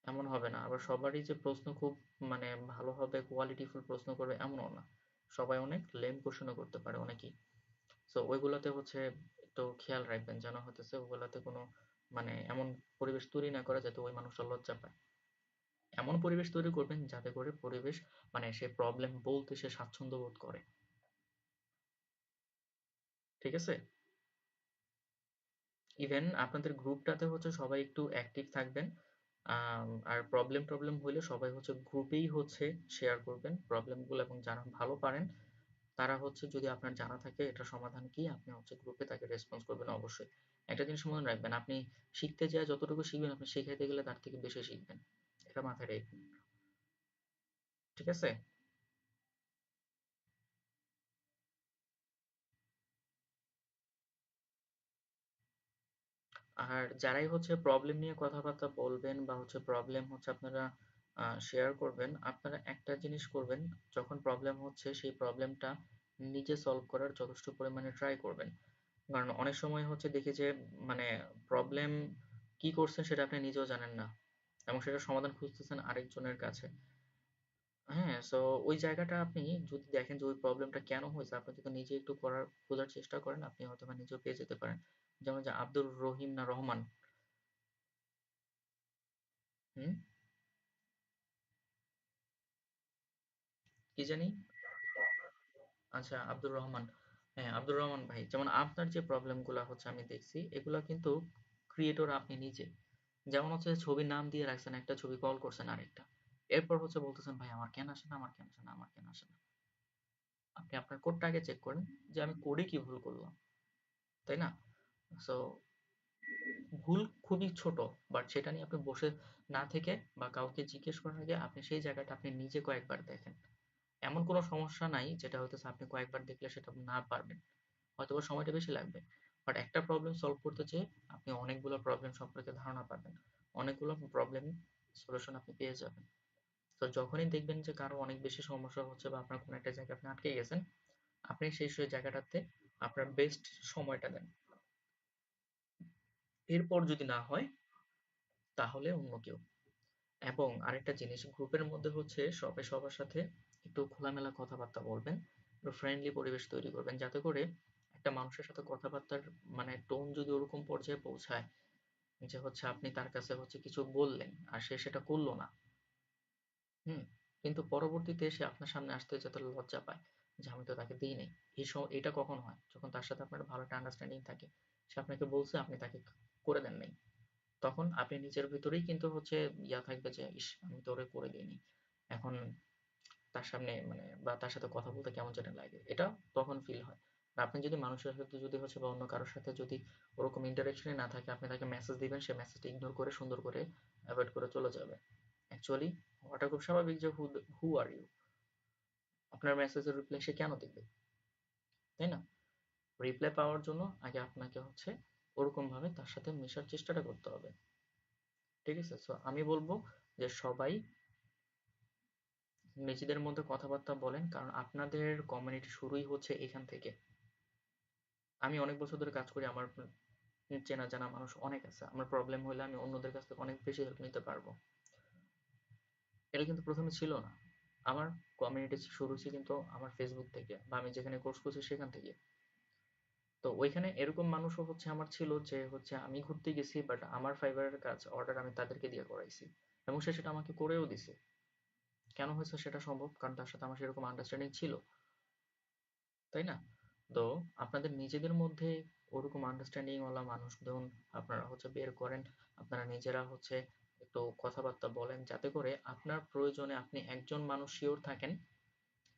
এমন হবে না। আবার সবারই যে প্রশ্ন খুব মানে ভালো হবে, কোয়ালিটিফুল প্রশ্ন করবে এমনও না। সবাই অনেক লেম কোয়েশ্চেন ও করতে পারে অনেকেই। সো ওইগুলাতে হচ্ছে একটু খেয়াল রাখবেন যেন হতেছে ওগুলাতে কোনো মানে এমন পরিবেশ তৈরি না করা যাতে ওই মানুষটা লজ্জা পায়। এমন পরিবেশ তৈরি করবেন যাতে করে পরিবেশ মানে সে প্রবলেম বলতে সে স্বাচ্ছন্দ্য বোধ করে। ঠিক আছে? ইভেন আপনাদের গ্রুপটাতে হচ্ছে সবাই একটু অ্যাক্টিভ থাকবেন। আর প্রবলেম হইলে সবাই হচ্ছে গ্রুপেই হচ্ছে শেয়ার করবেন প্রবলেমগুলো এবং যারা ভালো পারেন তারা হচ্ছে যদি আপনার জানা থাকে এটার সমাধান কি আপনি হচ্ছে গ্রুপে তাকে রেসপন্স করবেন অবশ্যই। একটা জিনিস মনে রাখবেন, আপনি শিখতে যেয়ে যতটুকু শিখবেন আপনি শেখাইতে গেলে তার থেকে বেশি শিখবেন। এটা মাথায় রাখবেন। ঠিক আছে? আর যারাই হচ্ছে প্রবলেম নিয়ে কথাবার্তা বলবেন বা হচ্ছে প্রবলেম হচ্ছে আপনারা শেয়ার করবেন, আপনারা একটা জিনিস করবেন, যখন প্রবলেম হচ্ছে সেই প্রবলেমটা নিজে সলভ করার যথেষ্ট পরিমাণে ট্রাই করবেন। কারণ অনেক সময় হচ্ছে দেখি যে মানে প্রবলেম কি করছেন সেটা আপনি নিজেও জানেন না এবং সেটার সমাধান খুঁজতেছেন আরেকজনের কাছে। হ্যাঁ, সো ওই জায়গাটা আপনি যদি দেখেন যে ওই প্রবলেমটা কেন হয়েছে, আপনি যদি নিজে একটু খোঁজার চেষ্টা করেন, আপনি হয়তোবা নিজেও পেয়ে যেতে পারেন। যেমন যে আব্দুর রহিম না রহমান, হুম? কি জানি? আচ্ছা, আব্দুর রহমান। হ্যাঁ, আব্দুর রহমান ভাই। যেমন আপনার যে প্রবলেম গুলা হচ্ছে আমি দেখছি, এগুলা কিন্তু ক্রিয়েটর আপনি নিজে। যেমন হচ্ছে ছবির নাম দিয়ে রাখছেন একটা, ছবি কল করছেন আরেকটা, এরপর হচ্ছে বলতেছেন ভাই আমার কেন আসে না, আমার কেন আসে না, আমার কেন আসে না। আপনি আপনার কোডটা আগে চেক করেন যে আমি কোডে কি ভুল করলাম, তাই না? সো ভুল খুবই ছোট, বাট সেটা নিয়ে আপনি বসে না থেকে বা কাউকে জিজ্ঞেস করার আগে আপনি সেই জায়গাটা আপনি নিজে কয়েকবার দেখেন। এমন কোনো সমস্যা নাই যেটা হইতেছে আপনি কয়েকবার দেখলে সেটা না পারবেন, হয়তোবা সময়টা বেশি লাগবে, বাট একটা প্রবলেম সলভ করতে চেয়ে আপনি অনেকগুলো প্রবলেম সম্পর্কে ধারণা পাবেন, অনেকগুলো প্রবলেম সলিউশন আপনি পেয়ে যাবেন। তো যখনই দেখবেন যে কারো অনেক বেশি সমস্যা হচ্ছে বা আপনার কোনো একটা জায়গায় আপনি আটকে গেছেন, আপনি সেই জায়গাটাতে আপনার বেস্ট সময়টা দেন। এরপর যদি না হয় তাহলে অন্য কেউ। এবং আরেকটা জিনিস, গ্রুপের মধ্যে হচ্ছে সবাই সবার সাথে একটু খোলামেলা কথাবার্তা বলবেন, একটু ফ্রেন্ডলি পরিবেশ তৈরি করবেন, যাতে করে একটা মানুষের সাথে কথাবার্তার মানে টোন যদি ওরকম পর্যায়ে পৌঁছায় যে হচ্ছে আপনি তার কাছে হচ্ছে কিছু বললেন আর সে সেটা করলো না, হুম, কিন্তু পরবর্তীতে সে আপনার সামনে আসতে যাতে লজ্জা পায় যে আমি তো তাকে দিই নাই। এটা কখন হয়, যখন তার সাথে আপনার ভালো একটা আন্ডারস্ট্যান্ডিং থাকে, সে আপনাকে বলছে আপনি তাকে করে দেন নাই, তখন আপনি নিজের ভিতরেই কিন্তু হচ্ছে ইয়া থাকবে যে ইস আমি তো ওরে করে দিইনি, এখন তার সামনে মানে বা তার সাথে কথা বলতে কেমন যেন লাগে, এটা তখন ফিল হয়। আর আপনি যদি মানুষের সাথে যদি হচ্ছে বা অন্য কারোর সাথে যদি ওরকম ইন্টারাকশনে না থাকে, আপনি তাকে মেসেজ দিবেন, সে মেসেজটা ইগনোর করে সুন্দর করে অ্যাভয়েড করে চলে যাবে। অ্যাকচুয়ালি হওয়াটা খুব স্বাভাবিক যে হু আর ইউ, আপনার মেসেজের রিপ্লাই সে কেন দিবে, তাই না? রিপ্লাই পাওয়ার জন্য আগে আপনাকে হচ্ছে ওরকম ভাবে তার সাথে মেশার চেষ্টাটা করতে হবে। ঠিক আছে, সো আমি বলবো যে সবাই নিজেদের মধ্যে কথাবার্তা বলেন, কারণ আপনাদের কমিউনিটি শুরুই হচ্ছে এখান থেকে। আমি অনেক বছর ধরে কাজ করি, আমার চেনা জানা মানুষ অনেক আছে, আমার প্রবলেম হলে আমি অন্যদের কাছ থেকে অনেক বেশি হেল্প নিতে পারবো। এটা কিন্তু প্রথমে ছিল না। আমার কমিউনিটি শুরু হয়েছে কিন্তু আমার ফেসবুক থেকে, বা আমি যেখানে কোর্স করছি সেখান থেকে। তো ওইখানে এরকম মানুষও হচ্ছে আমার ছিল যে হচ্ছে আমি ঘুরতে গেছি, বাট আমার ফাইবারের কাজ অর্ডার আমি তাদেরকে দিয়ে করাইছি, এবং সে সেটা আমাকে করেও দিছে। কেন হয়েছে সেটা সম্ভব, কারণ তার সাথে আমার সেরকম আন্ডারস্ট্যান্ডিং ছিল, তাই না? তো আপনাদের নিজেদের মধ্যে ওরকম আন্ডারস্ট্যান্ডিং ওয়ালা মানুষজন আপনারা হচ্ছে বের করেন, আপনারা নিজেরা হচ্ছে একটু কথাবার্তা বলেন, যাতে করে আপনার প্রয়োজনে আপনি একজন মানুষ শিওর থাকেন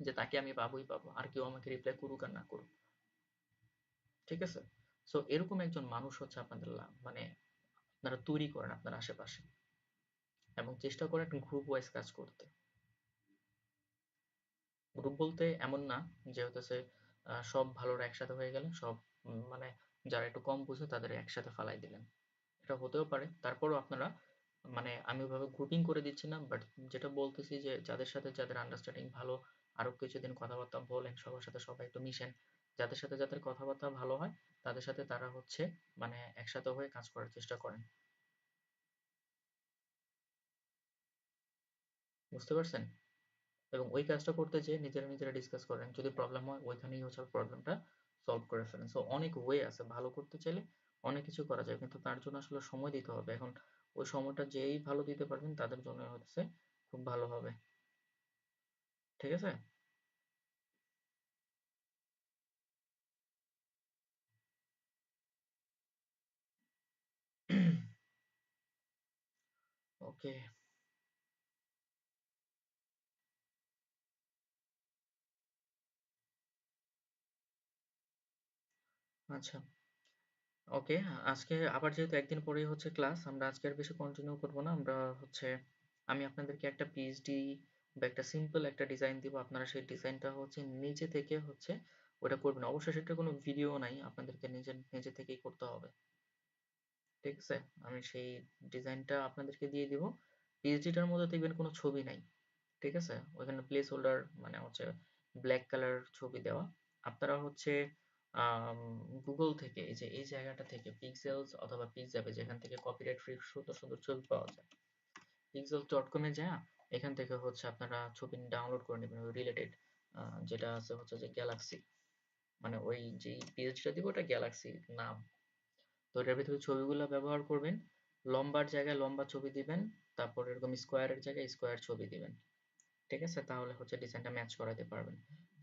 যে তাকে আমি পাবোই পাবো, আর কেউ আমাকে রিপ্লাই করুক আর না করুক। ঠিক আছে, সো এরকম একজন মানুষ হচ্ছে আপনাদের মানে আপনারা তৈরি করেন আপনার আশেপাশে, এবং চেষ্টা করেন গ্রুপ ওয়াইজ কাজ করতে। গ্রুপ বলতে এমন না যে হতেছে সব ভালোরা একসাথে হয়ে গেলেন, সব মানে যারা একটু কম বুঝে তাদের একসাথে ফালাই দিলেন, এটা হতেও পারে। তারপরও আপনারা মানে আমি ওইভাবে গ্রুপিং করে দিচ্ছি না, বাট যেটা বলতেছি যে যাদের সাথে যাদের আন্ডারস্ট্যান্ডিং ভালো, আরো কিছুদিন কথাবার্তা বলেন, সবার সাথে সবাই একটু মিশেন, যাদের সাথে যাদের কথাবার্তা ভালো হয় তাদের সাথে তারা হচ্ছে মানে একসাথে হয়ে কাজ করার চেষ্টা করেন। বুঝতে পারছেন? এবং ওই কাজটা করতে যেয়ে নিজেরা নিজেরা ডিসকাস করেন, যদি প্রবলেম হয় ওইখানেই হচ্ছে প্রবলেমটা সলভ করে ফেলেন। সো অনেক ওয়ে আছে, ভালো করতে চাইলে অনেক কিছু করা যায়, কিন্তু তার জন্য আসলে সময় দিতে হবে। এখন ওই সময়টা যেই ভালো দিতে পারবেন তাদের জন্য হচ্ছে খুব ভালো হবে। ঠিক আছে? ওকে। আচ্ছা। ওকে, আজকে আবার যেহেতু একদিন পরেই হচ্ছে ক্লাস, আমরা আজকে আর বেশি কন্টিনিউ করবো না, আমরা হচ্ছে আমি আপনাদেরকে একটা পিএইচডি বা একটা সিম্পল একটা ডিজাইন দিব, আপনারা সেই ডিজাইনটা হচ্ছে নিজে থেকে হচ্ছে ওটা করবেন। অবশ্যই সেটা কোনো ভিডিও নাই, আপনাদেরকে নিজে নিজে থেকেই করতে হবে। ঠিক আছে, আমি সেই ডিজাইনটা আপনাদেরকে দিয়ে দিব। পিএইচডিটার মধ্যে দেখবেন কোনো ছবি নাই, ঠিক আছে, ওইখানে প্লেস হোল্ডার মানে হচ্ছে ব্ল্যাক কালার ছবি দেওয়া। আপনারা হচ্ছে গুগল থেকে এই যে এই জায়গাটা থেকে পিক্সেলস অথবা পিক্সাবে, যেখান থেকে কপিরাইট ফ্রি সুন্দর সুন্দর ছবি পাওয়া যায়, pixels.com এ যায় এখান থেকে হচ্ছে আপনারা ছবি ডাউনলোড করে নেবেন ওই রিলেটেড, যেটা আছে হচ্ছে যে গ্যালাক্সি, মানে ওই যে পেজটা দিব ওটা গ্যালাক্সির নাম। তো এটার ভিতরে ছবিগুলো ব্যবহার করবেন, লম্বার জায়গায় লম্বা ছবি দিবেন, তারপর এরকম স্কোয়ারের জায়গায় স্কোয়ার ছবি দিবেন। ঠিক আছে, তাহলে হচ্ছে ডিজাইনটা ম্যাচ করাতে পারবেন।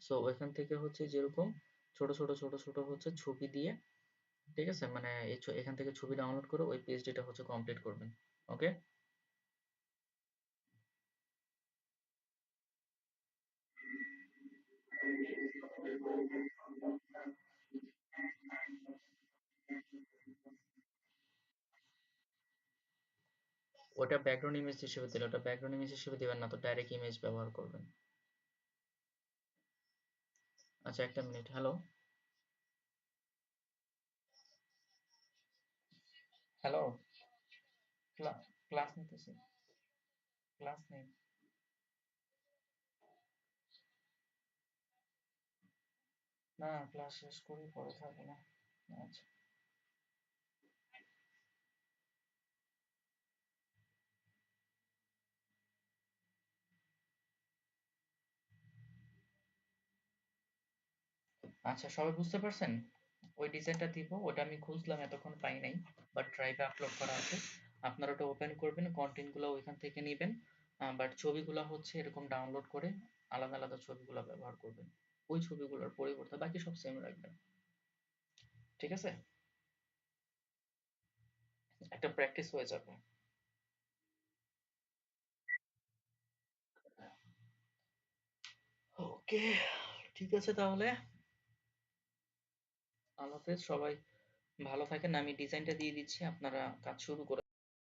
সো ওইখান থেকে হচ্ছে যেরকম ছোট ছোট ছোট ছোট হচ্ছে ছবি দিয়ে ঠিক আছে, মানে এখান থেকে ছবি ডাউনলোড করে ওই পিএইচডিটা হচ্ছে কমপ্লিট করবেন। ওকে, ওটা ব্যাকগ্রাউন্ড ইমেজ হিসেবে দিলে, ওটা ব্যাকগ্রাউন্ড ইমেজ হিসেবে দিবেন না তো, ডাইরেক্ট ইমেজ ব্যবহার করবেন। আচ্ছা, একটা মিনিট। হ্যালো, হ্যালো, ক্লাস নিতেছি, ক্লাস নেই। না, ক্লাস শেষ করি, পরে থাকবো না। আচ্ছা। আচ্ছা, সবাই বুঝতে পারছেন? ওই ডিজাইনটা দিব, ওটা আমি খুঁজলাম, এতক্ষণ পাই নাই, বাট ড্রাইভে আপলোড করা আছে। আপনারা ওটা ওপেন করবেন, কন্টেন্ট গুলো ওইখান থেকে নেবেন, বাট ছবিগুলো হচ্ছে এরকম ডাউনলোড করে আলাদা আলাদা ছবিগুলো ব্যবহার করবেন। ওই ছবিগুলোর পরিবর্তে বাকি সব সেম রাখবেন। ঠিক আছে, একটা প্র্যাকটিস হয়ে যাবে। ওকে, ঠিক আছে তাহলে। আল্লাহ হাফেজ সবাই, ভালো থাকেন। আমি ডিজাইনটা দিয়ে দিচ্ছি, আপনারা কাজ শুরু করে